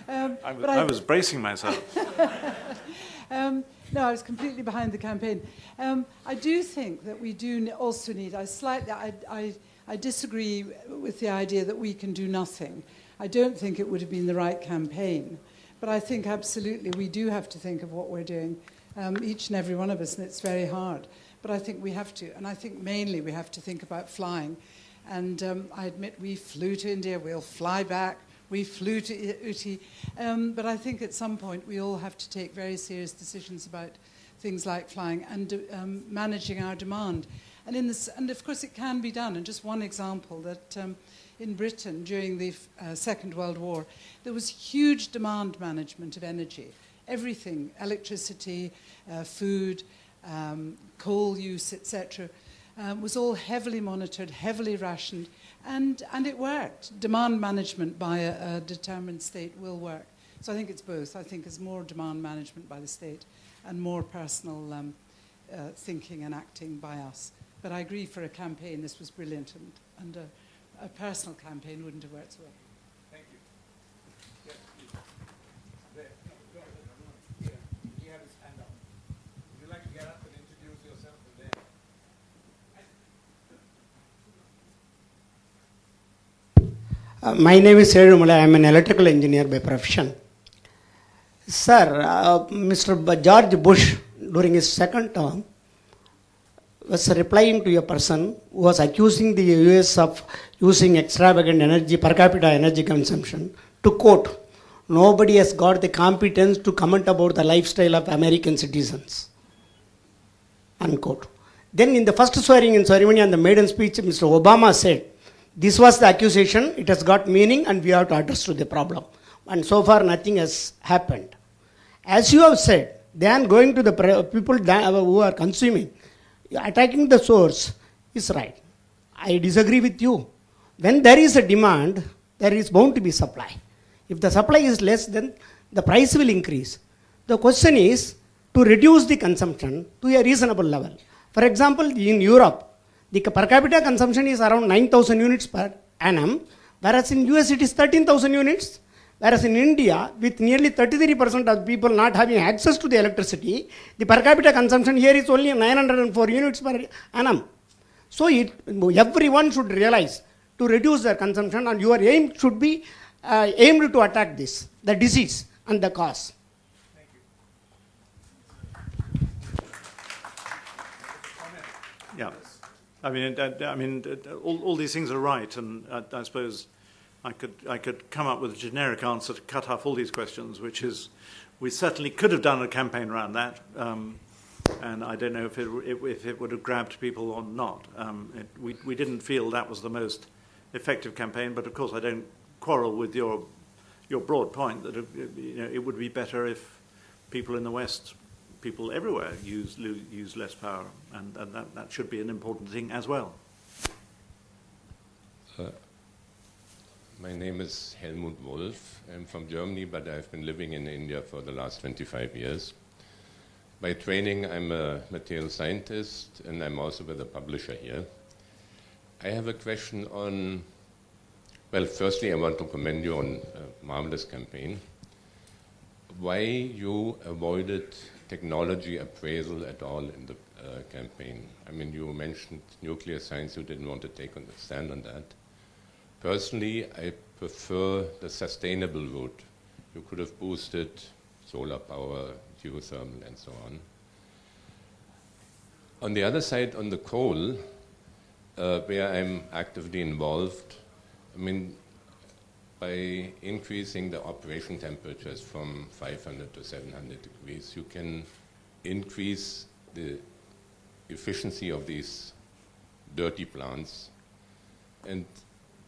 [SPEAKER 11] I was bracing myself.
[SPEAKER 13] No, I was completely behind the campaign. I do think that we do also need... I disagree with the idea that we can do nothing. I don't think it would have been the right campaign. But I think absolutely we do have to think of what we're doing, each and every one of us, and it's very hard. But I think we have to. And I think mainly we have to think about flying. And I admit we flew to India, we'll fly back, we flew to Uti. But I think at some point we all have to take very serious decisions about things like flying and managing our demand. And of course it can be done. And just one example, that in Britain during the Second World War, there was huge demand management of energy. everything, electricity, food, coal use, etc., was all heavily monitored, heavily rationed, and it worked. Demand management by a determined state will work. So I think it's both. I think it's more demand management by the state and more personal thinking and acting by us. But I agree, for a campaign, this was brilliant, and a personal campaign wouldn't have worked so well.
[SPEAKER 9] Thank you. Yes, please. There. No, go ahead. Here. He had his hand up. Would you like to get up and introduce yourself and then?
[SPEAKER 14] My name is Sedu Mulai. I am an electrical engineer by profession. Sir, Mr. George Bush, during his second term, was replying to a person who was accusing the US of using extravagant energy, per capita energy consumption, to quote, "Nobody has got the competence to comment about the lifestyle of American citizens," unquote. Then in the first swearing-in ceremony and the maiden speech, Mr. Obama said, "This was the accusation, it has got meaning, and we have to address to the problem." And so far nothing has happened. As you have said, then going to the people who are consuming, attacking the source is right. I disagree with you. When there is a demand, there is bound to be supply. If the supply is less, then the price will increase. The question is to reduce the consumption to a reasonable level. For example, in Europe, the per capita consumption is around 9,000 units per annum, whereas in US it is 13,000 units. Whereas in India, with nearly 33% of people not having access to the electricity, the per capita consumption here is only 904 units per annum. So everyone should realize to reduce their consumption, and your aim should be aimed to attack this, the disease and the cause.
[SPEAKER 11] Yeah, I mean, all these things are right, and I suppose I could come up with a generic answer to cut off all these questions, which is we certainly could have done a campaign around that, and I don't know if it would have grabbed people or not. We didn't feel that was the most effective campaign, but of course I don't quarrel with your broad point that it would be better if people in the West, people everywhere, use less power, and that should be an important thing as well.
[SPEAKER 15] My name is Helmut Wolf. I'm from Germany, but I've been living in India for the last 25 years. By training, I'm a material scientist, and I'm also with a publisher here. I have a question on, well, firstly, I want to commend you on a marvelous campaign. Why you avoided technology appraisal at all in the campaign? I mean, you mentioned nuclear science, you didn't want to take on the stand on that. Personally, I prefer the sustainable route. You could have boosted solar power, geothermal, and so on. On the other side, on the coal, where I'm actively involved, I mean, by increasing the operation temperatures from 500 to 700 degrees, you can increase the efficiency of these dirty plants. And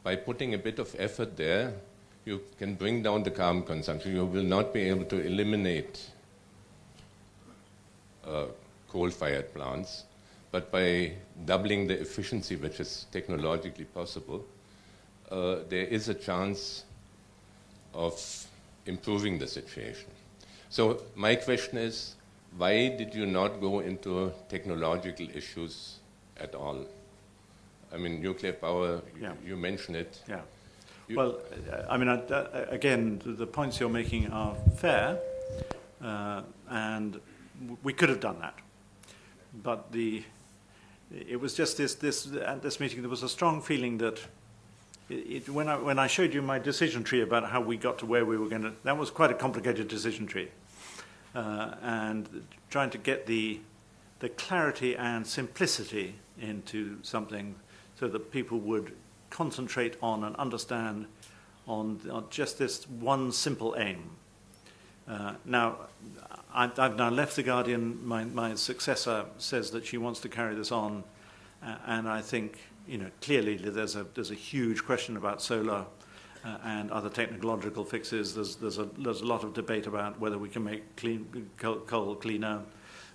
[SPEAKER 15] by putting a bit of effort there, you can bring down the carbon consumption. You will not be able to eliminate coal-fired plants, but by doubling the efficiency, which is technologically possible, there is a chance of improving the situation. So my question is, why did you not go into technological issues at all? I mean, nuclear power, you mentioned it.
[SPEAKER 11] Yeah. Well, I mean, again, the points you're making are fair, and we could have done that. But it was just at this meeting, there was a strong feeling that when I showed you my decision tree about how we got to where we were going to, that was quite a complicated decision tree. And trying to get the clarity and simplicity into something so that people would concentrate on and understand on just this one simple aim. Now, I've now left The Guardian. My successor says that she wants to carry this on, and I think clearly there's a huge question about solar, and other technological fixes. There's a lot of debate about whether we can make coal cleaner.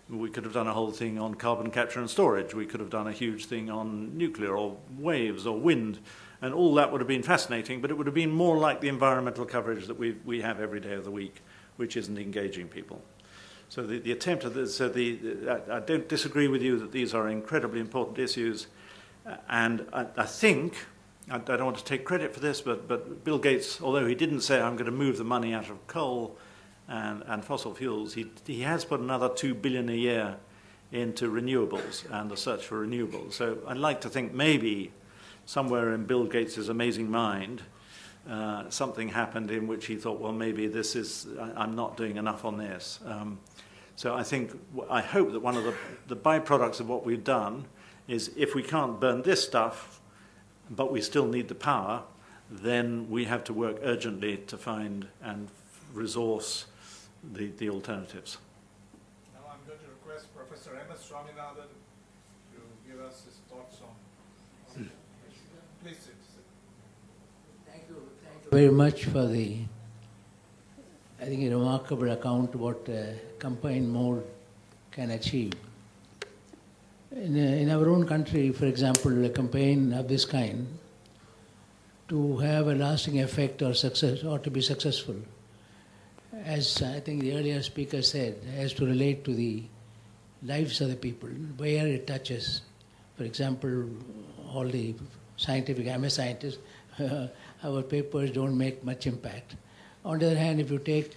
[SPEAKER 11] We could have done a whole thing on carbon capture and storage. We could have done a huge thing on nuclear or waves or wind. And all that would have been fascinating, but it would have been more like the environmental coverage that we have every day of the week, which isn't engaging people. So the attempt of this, I don't disagree with you that these are incredibly important issues. And I think, I don't want to take credit for this, but Bill Gates, although he didn't say I'm going to move the money out of coal and fossil fuels, he has put another $2 billion a year into renewables and the search for renewables. So I'd like to think maybe somewhere in Bill Gates' amazing mind, something happened in which he thought, well, maybe I'm not doing enough on this. So I hope that one of the byproducts of what we've done is if we can't burn this stuff, but we still need the power, then we have to work urgently to find and resource the alternatives.
[SPEAKER 9] Now I'm going to request Professor M.S. Swaminathan to give us his thoughts on this. Please sit.
[SPEAKER 2] Thank you very much for the, I think, a remarkable account of what combined mode can achieve. In our own country, for example, a campaign of this kind, to have a lasting effect or success, or to be successful, as I think the earlier speaker said, has to relate to the lives of the people, where it touches. For example, all the scientific, I'm a scientist, our papers don't make much impact. On the other hand, if you take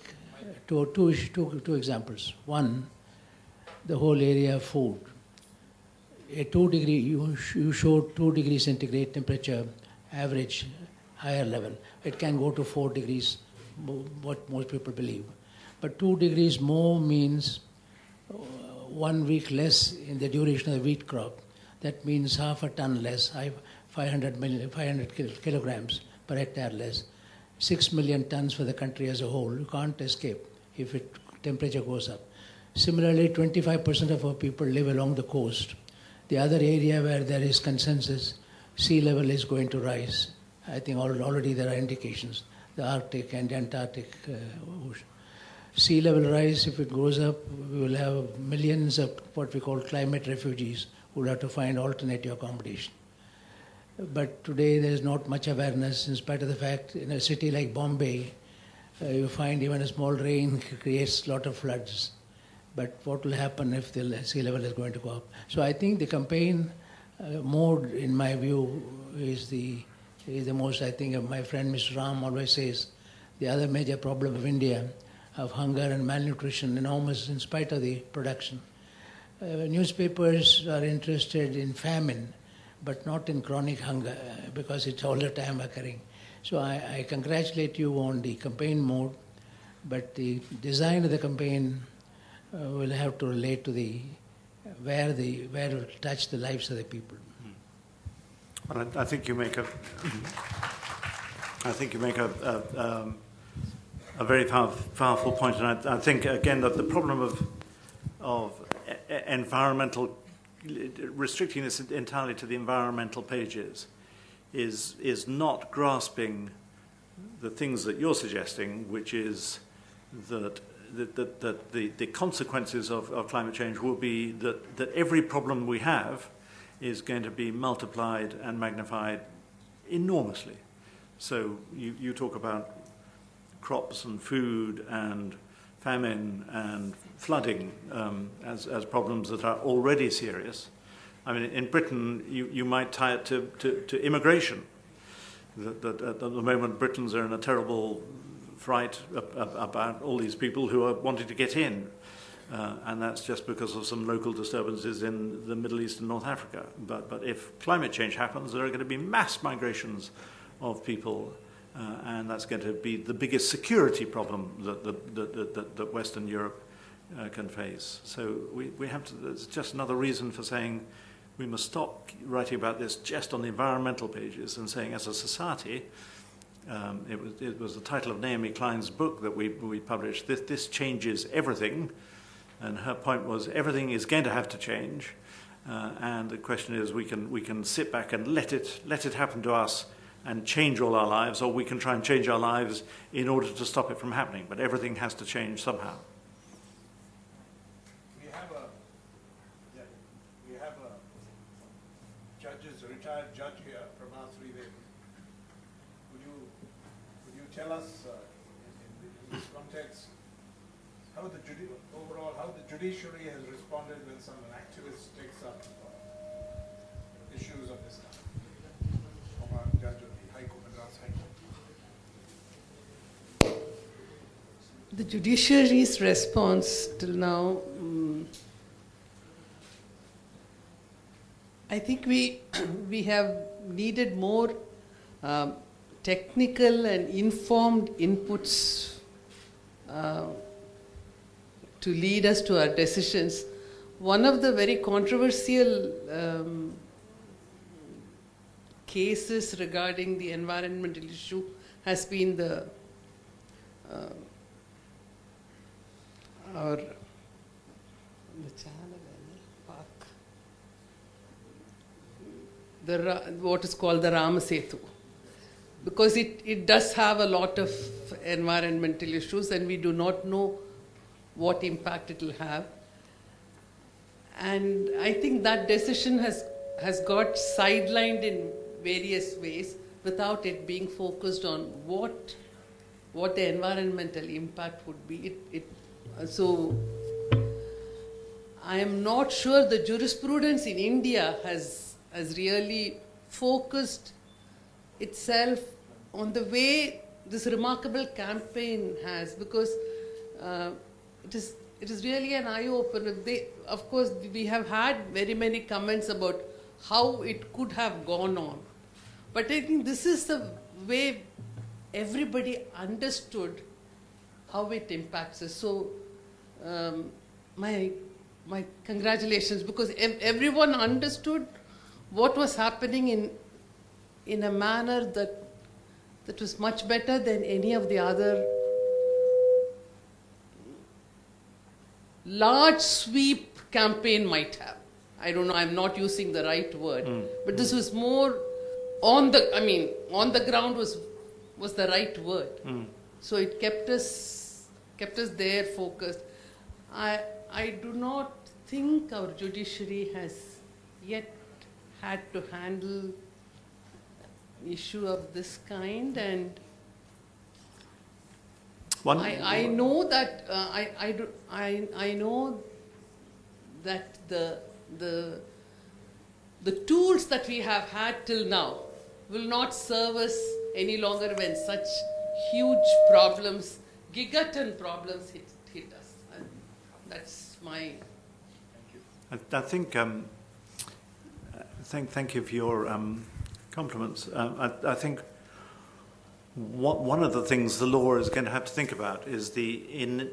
[SPEAKER 2] two examples. One, the whole area of food. A 2 degree, you showed 2 degrees centigrade temperature, average higher level. It can go to 4 degrees, what most people believe. But 2 degrees more means 1 week less in the duration of the wheat crop. That means half a ton less, 500 kilograms per hectare less. 6 million tons for the country as a whole. You can't escape if temperature goes up. Similarly, 25% of our people live along the coast. The other area where there is consensus, sea level is going to rise. I think already there are indications, the Arctic and Antarctic ocean. Sea level rise, if it goes up, we will have millions of what we call climate refugees who will have to find alternative accommodation. But today there is not much awareness, in spite of the fact in a city like Bombay, you find even a small rain creates a lot of floods. But what will happen if the sea level is going to go up? So I think the campaign mode, in my view, is the most, I think, my friend Mr. Ram always says, the other major problem of India, of hunger and malnutrition, enormous in spite of the production. Newspapers are interested in famine, but not in chronic hunger, because it's all the time occurring. So I congratulate you on the campaign mode, but the design of the campaign will have to relate to where it will touch the lives of the people.
[SPEAKER 11] Well, I think you make a very powerful point, and I think again that the problem of environmental, restricting this entirely to the environmental pages, is not grasping the things that you're suggesting, which is that the consequences of climate change will be that every problem we have is going to be multiplied and magnified enormously. So you talk about crops and food and famine and flooding as problems that are already serious. I mean, in Britain, you might tie it to immigration. That at the moment, Britons are in a terrible fright about all these people who are wanting to get in. And that's just because of some local disturbances in the Middle East and North Africa. But if climate change happens, there are going to be mass migrations of people, and that's going to be the biggest security problem that Western Europe can face. So we have to, it's just another reason for saying we must stop writing about this just on the environmental pages and saying as a society, it was the title of Naomi Klein's book that we published, this changes everything, and her point was everything is going to have to change, and the question is we can sit back and let it happen to us and change all our lives, or we can try and change our lives in order to stop it from happening. But everything has to change somehow.
[SPEAKER 9] We have a retired judge here from our Sridevi. Would you tell us in this context how the judiciary has responded when some activist takes up issues of this kind? From our judge of the High Court, Madras High Court.
[SPEAKER 16] The judiciary's response till now, I think we have needed more technical and informed inputs to lead us to our decisions. One of the very controversial cases regarding the environmental issue has been the what is called the Ramasetu, because it does have a lot of environmental issues and we do not know what impact it will have. And I think that decision has got sidelined in various ways without it being focused on what the environmental impact would be. So I am not sure the jurisprudence in India has really focused itself on the way this remarkable campaign has, because it is really an eye-opener. Of course, we have had very many comments about how it could have gone on. But I think this is the way everybody understood how it impacts us. So my congratulations, because everyone understood what was happening in a manner that was much better than any of the other large sweep campaign might have. I don't know, I'm not using the right word, but this was more on the ground was the right word. So it kept us there focused. I do not think our judiciary has yet had to handle an issue of this kind, and I know that I know that the tools that we have had till now will not serve us any longer when such huge problems, gigaton problems hit us. And that's my...
[SPEAKER 11] I think, thank you for your compliments. I think one of the things the law is going to have to think about is the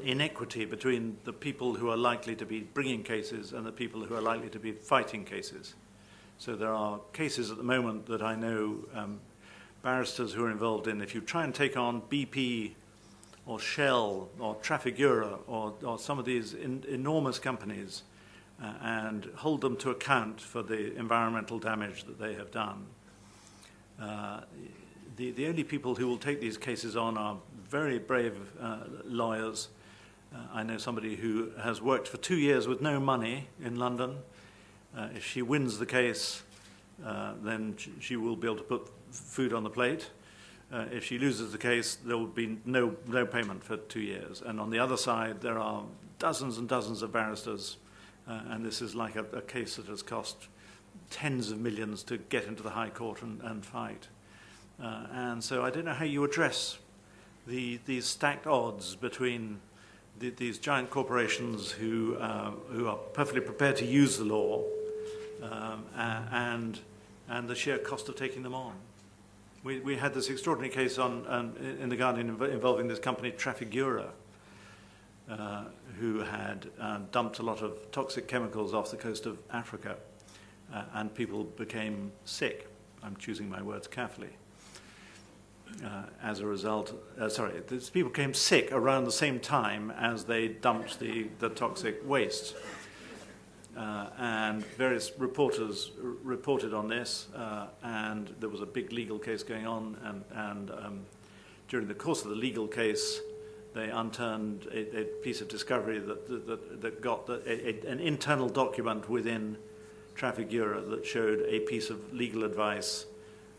[SPEAKER 11] inequity between the people who are likely to be bringing cases and the people who are likely to be fighting cases. So there are cases at the moment that I know barristers who are involved in. If you try and take on BP or Shell or Trafigura or some of these enormous companies and hold them to account for the environmental damage that they have done, the only people who will take these cases on are very brave lawyers. I know somebody who has worked for 2 years with no money in London. If she wins the case, then she will be able to put food on the plate. If she loses the case, there will be no payment for 2 years. And on the other side, there are dozens and dozens of barristers, and this is like a case that has cost tens of millions to get into the High Court and fight. And so I don't know how you address these stacked odds between these giant corporations who are perfectly prepared to use the law and the sheer cost of taking them on. We had this extraordinary case in The Guardian involving this company Trafigura, who had dumped a lot of toxic chemicals off the coast of Africa, and people became sick. I'm choosing my words carefully. As a result, these people became sick around the same time as they dumped the toxic waste. and various reporters reported on this, and there was a big legal case going on, and during the course of the legal case, they unturned a piece of discovery that got an internal document within Trafigura that showed a piece of legal advice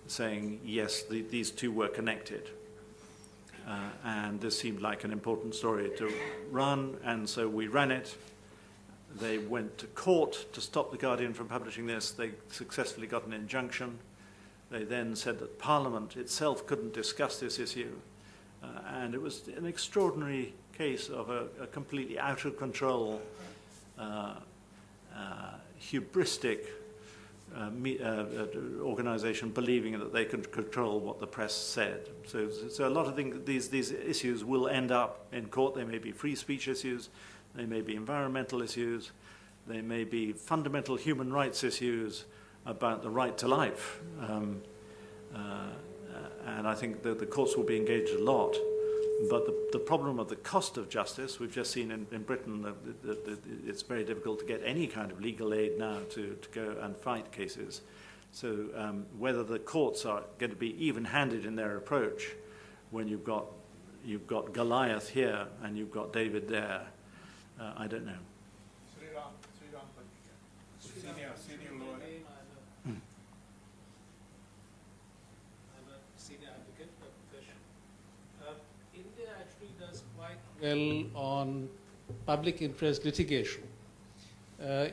[SPEAKER 11] saying, yes, these two were connected. And this seemed like an important story to run, and so we ran it. They went to court to stop The Guardian from publishing this. They successfully got an injunction. They then said that Parliament itself couldn't discuss this issue. And it was an extraordinary case of a completely out of control, hubristic organization believing that they could control what the press said. So a lot of things, these issues will end up in court. They may be free speech issues, they may be environmental issues, they may be fundamental human rights issues about the right to life. And I think that the courts will be engaged a lot. But the problem of the cost of justice, we've just seen in Britain that it's very difficult to get any kind of legal aid now to go and fight cases. So whether the courts are going to be even-handed in their approach when you've got Goliath here and you've got David there, I don't know.
[SPEAKER 9] Senior lawyer.
[SPEAKER 2] India actually does quite well on public interest litigation.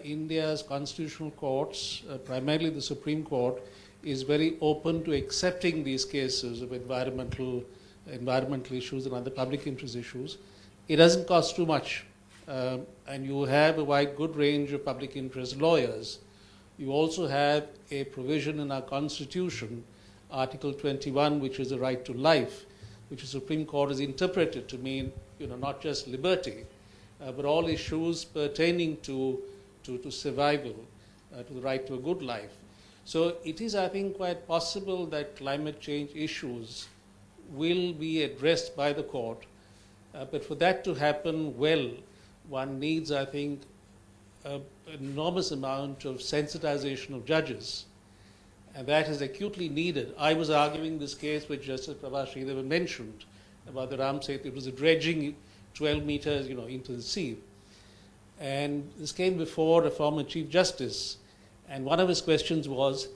[SPEAKER 2] India's constitutional courts, primarily the Supreme Court, is very open to accepting these cases of environmental issues and other public interest issues. It doesn't cost too much, and you have a wide, good range of public interest lawyers. You also have a provision in our Constitution, Article 21, which is the right to life, which the Supreme Court has interpreted to mean, not just liberty, but all issues pertaining to survival, to the right to a good life. So it is, I think, quite possible that climate change issues will be addressed by the court. But for that to happen well, one needs, I think, an enormous amount of sensitization of judges. And that is acutely needed. I was arguing this case which Justice Prabhat Sridharan mentioned about the Ram Setu. It was a dredging 12 meters, into the sea. And this came before a former Chief Justice. And one of his questions was,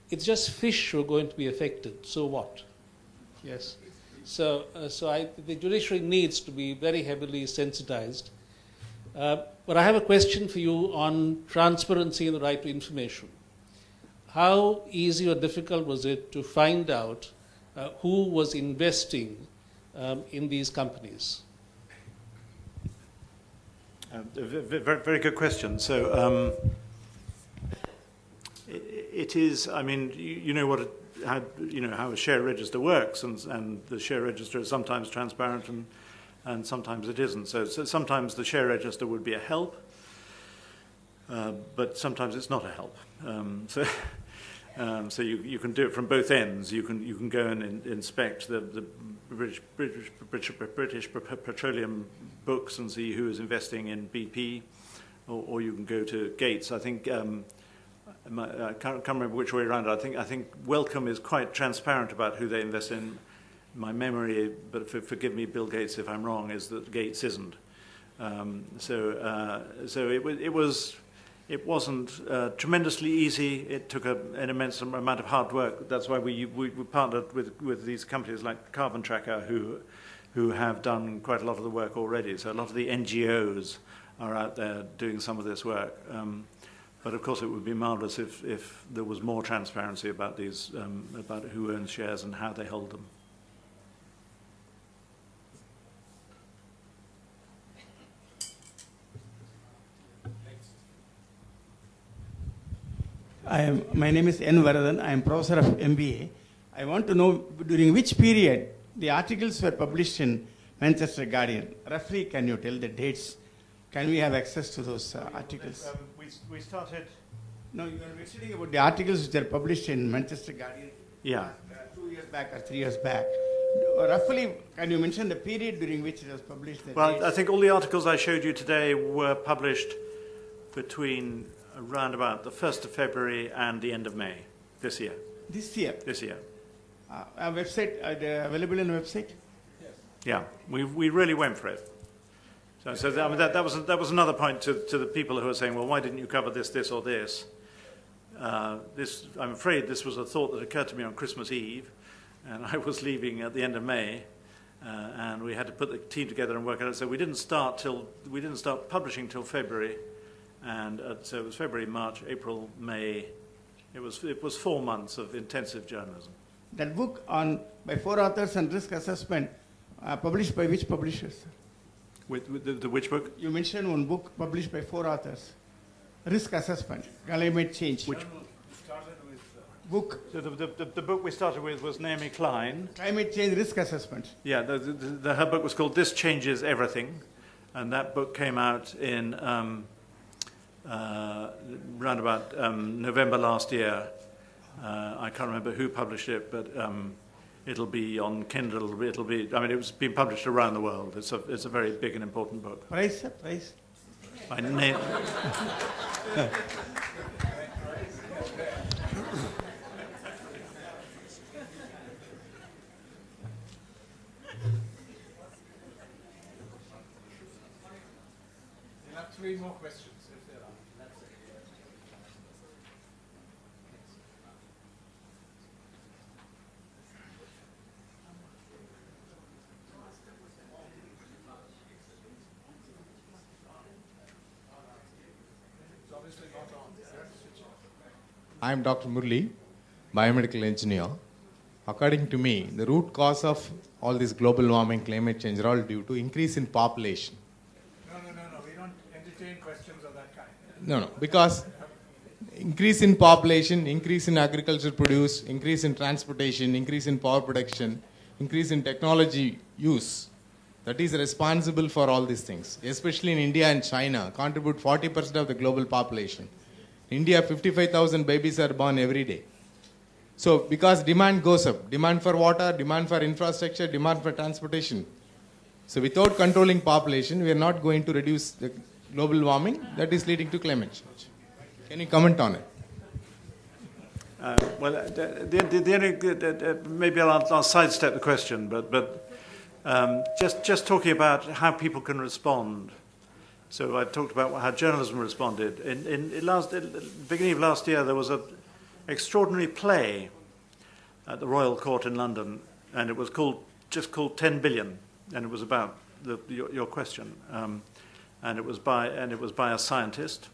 [SPEAKER 2] it's just fish who are going to be affected, so what? Yes. So the judiciary needs to be very heavily sensitized. But I have a question for you on transparency and the right to information. How easy or difficult was it to find out who was investing in these companies?
[SPEAKER 11] Very good question. So it is. I mean, you know how a share register works, and the share register is sometimes transparent and sometimes it isn't. So sometimes the share register would be a help, but sometimes it's not a help. So you can do it from both ends. You can go and inspect the British Petroleum books and see who is investing in BP, or you can go to Gates. I think I can't remember which way around. I think Wellcome is quite transparent about who they invest in. My memory, but forgive me, Bill Gates, if I'm wrong, is that Gates isn't. So it wasn't tremendously easy. It took an immense amount of hard work. That's why we partnered with these companies like Carbon Tracker, who have done quite a lot of the work already. So a lot of the NGOs are out there doing some of this work. But of course, it would be marvelous if there was more transparency about these, about who owns shares and how they hold them.
[SPEAKER 18] My name is N. Varadan. I am professor of MBA. I want to know during which period the articles were published in Manchester Guardian. Roughly, can you tell the dates? Can we have access to those articles?
[SPEAKER 11] We started.
[SPEAKER 18] No, you were mentioning about the articles which are published in Manchester Guardian.
[SPEAKER 11] Yeah.
[SPEAKER 18] 2 years back or 3 years back. Roughly, can you mention the period during which it was published?
[SPEAKER 11] Well, I think all the articles I showed you today were published between around about the 1st of February and the end of May this year.
[SPEAKER 18] This year?
[SPEAKER 11] This year.
[SPEAKER 18] A website, available on the website?
[SPEAKER 11] Yeah, we really went for it. So I mean, that was another point to the people who are saying, well, why didn't you cover this, this, or this? I'm afraid this was a thought that occurred to me on Christmas Eve, and I was leaving at the end of May, and we had to put the team together and work on it. So we didn't start publishing till February, and so it was February, March, April, May. It was 4 months of intensive journalism.
[SPEAKER 18] That book by 4 authors and risk assessment, published by which publishers, sir?
[SPEAKER 11] With the which book?
[SPEAKER 18] You mentioned one book published by 4 authors. Risk assessment, climate change.
[SPEAKER 11] Which
[SPEAKER 18] book?
[SPEAKER 11] So the book we started with was Naomi Klein.
[SPEAKER 18] Climate change risk assessment.
[SPEAKER 11] Yeah, her book was called This Changes Everything, and that book came out in round about November last year. I can't remember who published it, but it'll be on Kindle. It'll be. I mean, it was being published around the world. It's a very big and important book.
[SPEAKER 18] Price, sir? Price?
[SPEAKER 11] By name.
[SPEAKER 9] We'll have 3 more questions if there are. That's it.
[SPEAKER 19] I am Dr. Murli, biomedical engineer. According to me, the root cause of all this global warming, climate change are all due to increase in population.
[SPEAKER 9] No. We don't entertain questions of that kind.
[SPEAKER 19] No, because increase in population, increase in agriculture produce, increase in transportation, increase in power production, increase in technology use, that is responsible for all these things. Especially in India and China, contribute 40% of the global population. India, 55,000 babies are born every day. So because demand goes up, demand for water, demand for infrastructure, demand for transportation. So without controlling population, we are not going to reduce the global warming that is leading to climate change. Can you comment on it?
[SPEAKER 11] Well, the only, maybe I'll sidestep the question, but just talking about how people can respond. So I talked about how journalism responded. In the beginning of last year, there was an extraordinary play at the Royal Court in London, and it was just called 10 Billion, and it was about your question, and it was by a scientist,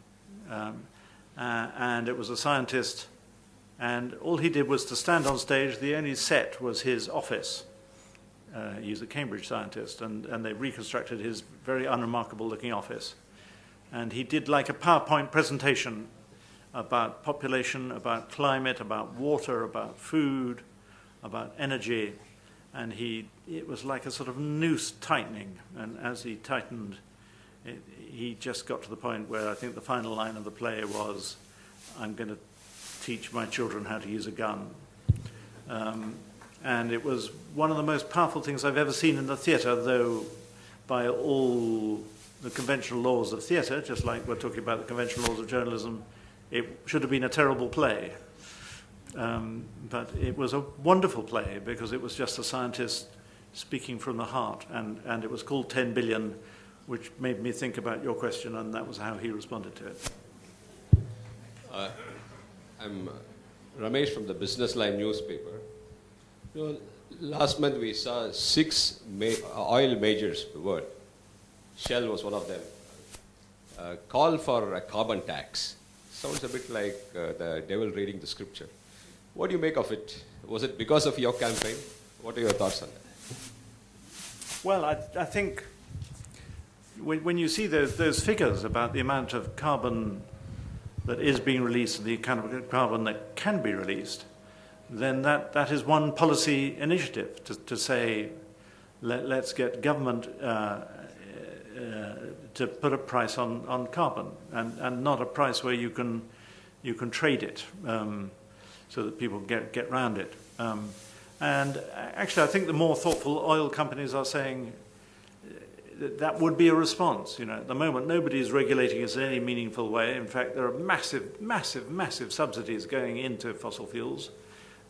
[SPEAKER 11] and it was a scientist, and all he did was to stand on stage. The only set was his office. He's a Cambridge scientist, and they reconstructed his very unremarkable-looking office. And he did like a PowerPoint presentation about population, about climate, about water, about food, about energy, and it was like a sort of noose tightening. And as he tightened, he just got to the point where I think the final line of the play was, "I'm going to teach my children how to use a gun." And it was one of the most powerful things I've ever seen in the theatre, though by all the conventional laws of theatre, just like we're talking about the conventional laws of journalism, it should have been a terrible play. But it was a wonderful play because it was just a scientist speaking from the heart, and it was called 10 Billion, which made me think about your question, and that was how he responded to it.
[SPEAKER 20] I'm Ramesh from the Business Line newspaper. Last month we saw 6 oil majors in the world. Shell was one of them. Call for a carbon tax. Sounds a bit like the devil reading the scripture. What do you make of it? Was it because of your campaign? What are your thoughts on that?
[SPEAKER 11] Well, I think when you see those figures about the amount of carbon that is being released and the kind of carbon that can be released, then that is one policy initiative to say, let's get government to put a price on carbon, and not a price where you can trade it, so that people get around it. And actually, I think the more thoughtful oil companies are saying, that would be a response. You know, at the moment, nobody is regulating us in any meaningful way. In fact, there are massive subsidies going into fossil fuels.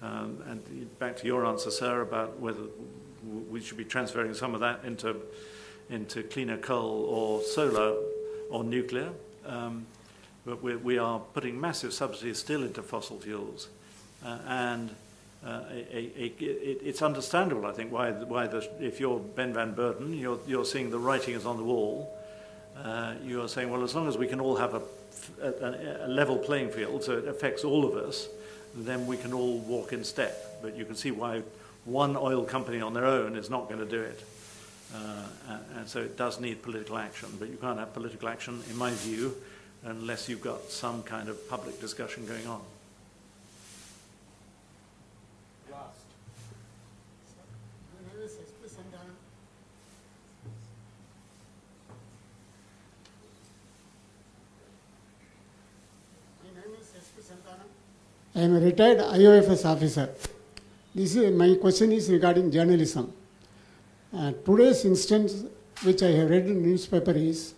[SPEAKER 11] And back to your answer, sir, about whether we should be transferring some of that into cleaner coal or solar or nuclear. But we are putting massive subsidies still into fossil fuels. It's understandable, I think, why if you're Ben van Beurden, you're seeing the writing is on the wall. You are saying, well, as long as we can all have a level playing field, so it affects all of us, then we can all walk in step. But you can see why one oil company on their own is not going to do it. And so it does need political action. But you can't have political action, in my view, unless you've got some kind of public discussion going on.
[SPEAKER 6] I am a retired IOFS officer. My question is regarding journalism. Today's instance, which I have read in the newspaper, is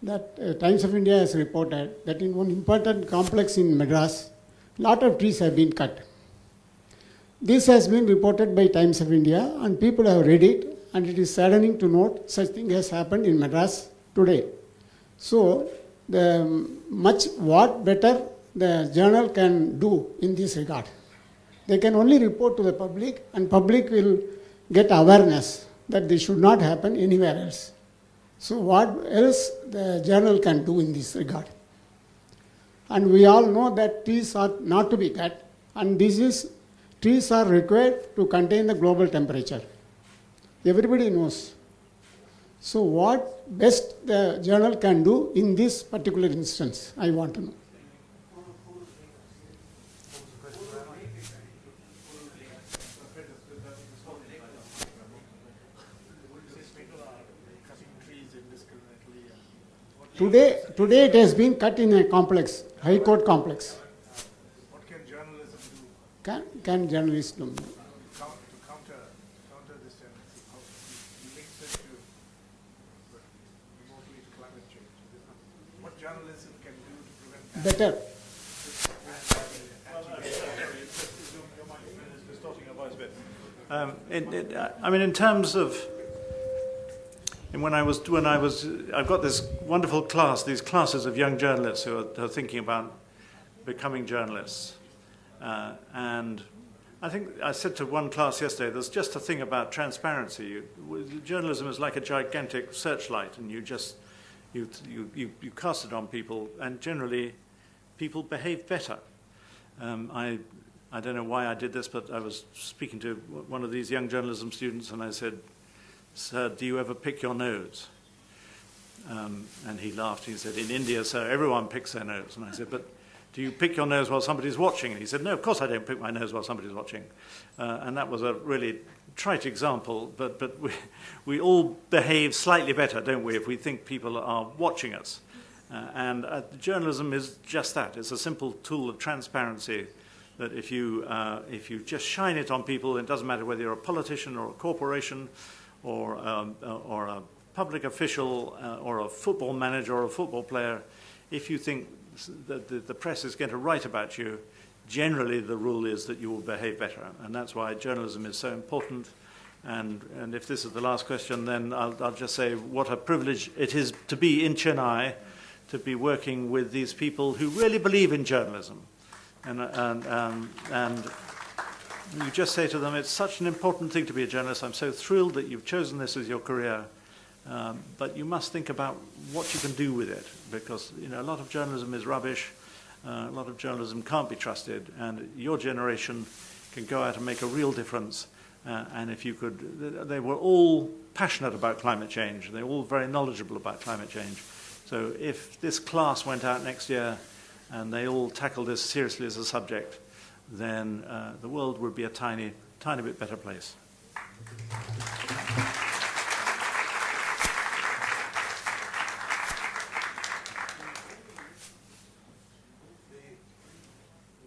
[SPEAKER 6] that Times of India has reported that in one important complex in Madras, a lot of trees have been cut. This has been reported by Times of India, and people have read it, and it is saddening to note such thing has happened in Madras today. So, what better the journal can do in this regard? They can only report to the public, and public will get awareness that this should not happen anywhere else. So what else the journal can do in this regard? And we all know that trees are not to be cut, and trees are required to contain the global temperature. Everybody knows. So what best the journal can do in this particular instance, I want to know. Today it has been cut in a complex, High Court complex.
[SPEAKER 9] What can journalism do?
[SPEAKER 6] Can journalists do?
[SPEAKER 9] To counter this tendency? How you link it to remotely to climate change? What journalism can do to prevent
[SPEAKER 6] Better.
[SPEAKER 11] I mean, in terms of, I've got this wonderful class, these classes of young journalists who are thinking about becoming journalists. And I think I said to one class yesterday, there's just a thing about transparency. Journalism is like a gigantic searchlight, and you cast it on people, and generally people behave better. I don't know why I did this, but I was speaking to one of these young journalism students, and I said, "Sir, do you ever pick your nose?" And he laughed. He said, "In India, sir, everyone picks their nose." And I said, "But do you pick your nose while somebody's watching?" And he said, "No, of course I don't pick my nose while somebody's watching." And that was a really trite example, but we all behave slightly better, don't we, if we think people are watching us. And journalism is just that. It's a simple tool of transparency that if you just shine it on people, it doesn't matter whether you're a politician or a corporation or a public official or a football manager or a football player, if you think that the press is going to write about you, generally the rule is that you will behave better. And that's why journalism is so important. And if this is the last question, then I'll just say what a privilege it is to be in Chennai, to be working with these people who really believe in journalism. And you just say to them, it's such an important thing to be a journalist. I'm so thrilled that you've chosen this as your career. But you must think about what you can do with it, because a lot of journalism is rubbish. A lot of journalism can't be trusted, and your generation can go out and make a real difference. And if you could, they were all passionate about climate change. They were all very knowledgeable about climate change. So if this class went out next year and they all tackled this seriously as a subject, then the world would be a tiny bit better place.
[SPEAKER 9] The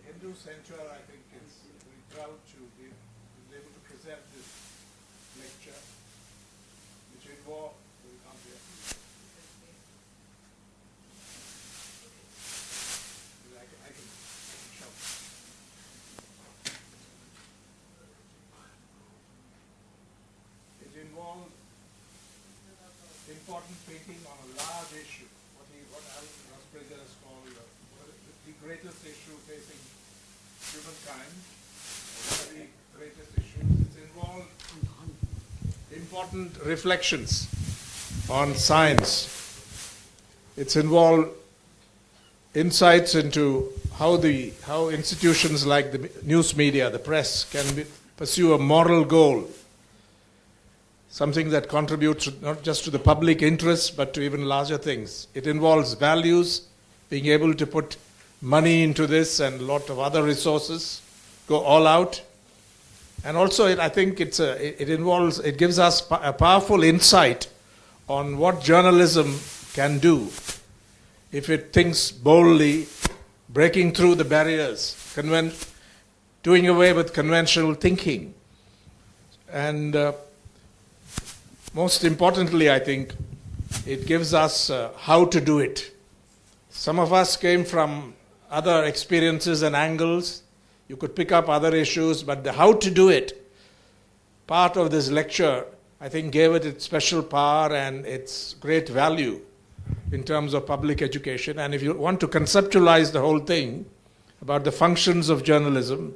[SPEAKER 9] Hindu Center, I think, is very proud to be able to present this lecture, which involved, for example, important thinking on a large issue, what Alan Rusbridger has called the greatest issue facing humankind, one of the greatest issues. It's involved important reflections on science. It's involved insights into how institutions like the news media, the press, can pursue a moral goal, something that contributes not just to the public interest but to even larger things. It involves values, being able to put money into this and a lot of other resources, go all out. And also, I think it gives us a powerful insight on what journalism can do if it thinks boldly, breaking through the barriers, doing away with conventional thinking. And most importantly, I think, it gives us how to do it. Some of us came from other experiences and angles. You could pick up other issues, but the how to do it, part of this lecture, I think gave it its special power and its great value in terms of public education. And if you want to conceptualize the whole thing about the functions of journalism,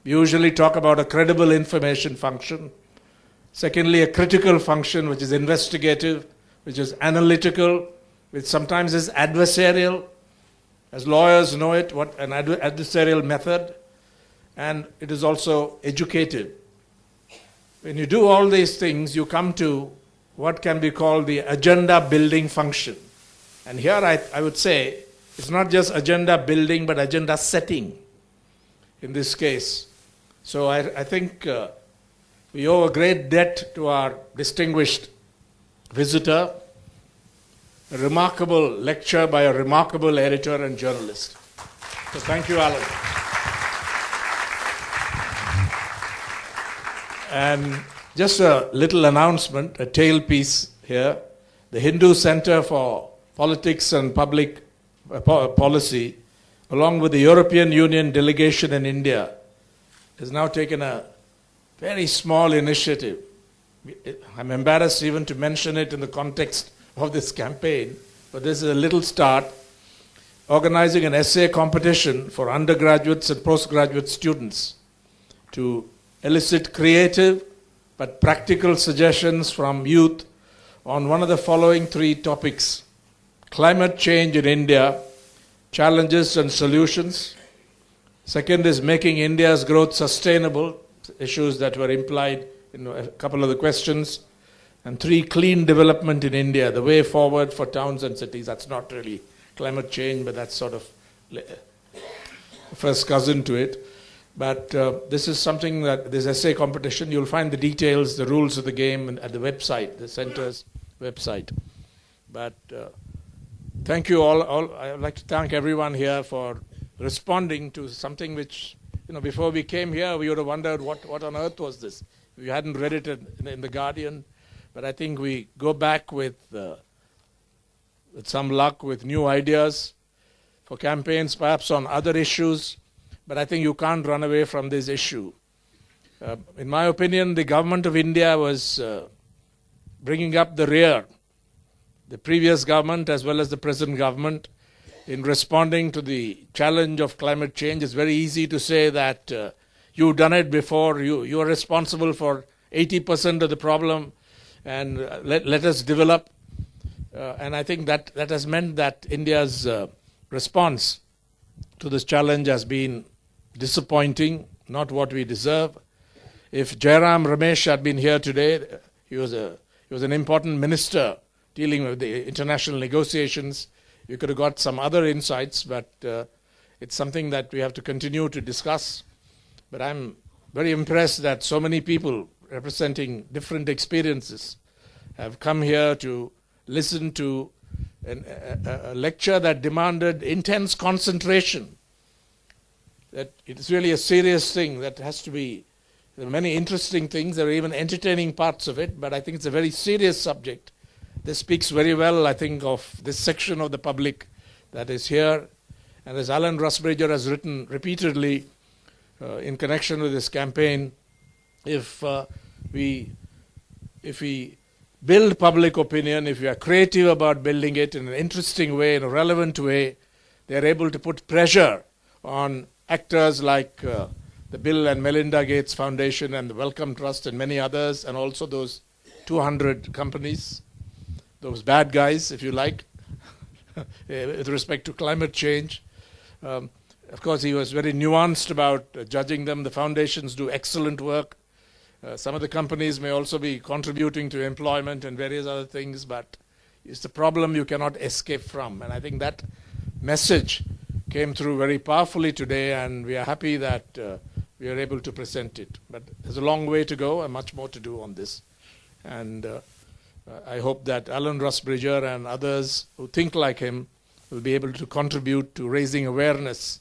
[SPEAKER 9] we usually talk about a credible information function. Secondly, a critical function, which is investigative, which is analytical, which sometimes is adversarial. As lawyers know it, what an adversarial method. And it is also educative. When you do all these things, you come to what can be called the agenda building function. And here I would say it's not just agenda building, but agenda setting in this case. So I think we owe a great debt to our distinguished visitor, a remarkable lecture by a remarkable editor and journalist. So thank you, Alan. And just a little announcement, a tailpiece here. The Hindu Center for Politics and Public Policy, along with the European Union delegation in India, has now taken a very small initiative. I'm embarrassed even to mention it in the context of this campaign, but this is a little start, organizing an essay competition for undergraduates and postgraduate students to elicit creative but practical suggestions from youth on one of the following three topics: climate change in India, challenges and solutions. Second is making India's growth sustainable, issues that were implied in a couple of the questions. And three, clean development in India, the way forward for towns and cities. That's not really climate change, but that's sort of first cousin to it. But this is something that, this essay competition, you'll find the details, the rules of the game at the website, the center's website. But thank you all. I would like to thank everyone here for responding to something which, before we came here, we would have wondered what on earth was this. We hadn't read it in the Guardian. But I think we go back with some luck, with new ideas for campaigns, perhaps on other issues. But I think you can't run away from this issue. In my opinion, the government of India was bringing up the rear, the previous government as well as the present government, in responding to the challenge of climate change. It's very easy to say that you've done it before, you are responsible for 80% of the problem, and let us develop. And I think that has meant that India's response to this challenge has been disappointing, not what we deserve. If Jairam Ramesh had been here today, he was an important minister dealing with the international negotiations. We could have got some other insights, but it's something that we have to continue to discuss. But I'm very impressed that so many people representing different experiences have come here to listen to a lecture that demanded intense concentration. That it's really a serious thing that has to be, there are many interesting things, there are even entertaining parts of it, but I think it's a very serious subject. This speaks very well, I think, of this section of the public that is here. And as Alan Rusbridger has written repeatedly in connection with this campaign, if we
[SPEAKER 17] build public opinion, if you are creative about building it in an interesting way, in a relevant way, they are able to put pressure on actors like the Bill and Melinda Gates Foundation and the Wellcome Trust and many others, and also those 200 companies, those bad guys, if you like, with respect to climate change. Of course, he was very nuanced about judging them. The foundations do excellent work. Some of the companies may also be contributing to employment and various other things, but it's a problem you cannot escape from. And I think that message came through very powerfully today, and we are happy that we are able to present it. But there's a long way to go and much more to do on this. And I hope that Alan Rusbridger and others who think like him will be able to contribute to raising awareness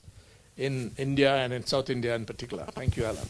[SPEAKER 17] in India and in South India in particular. Thank you, Alan.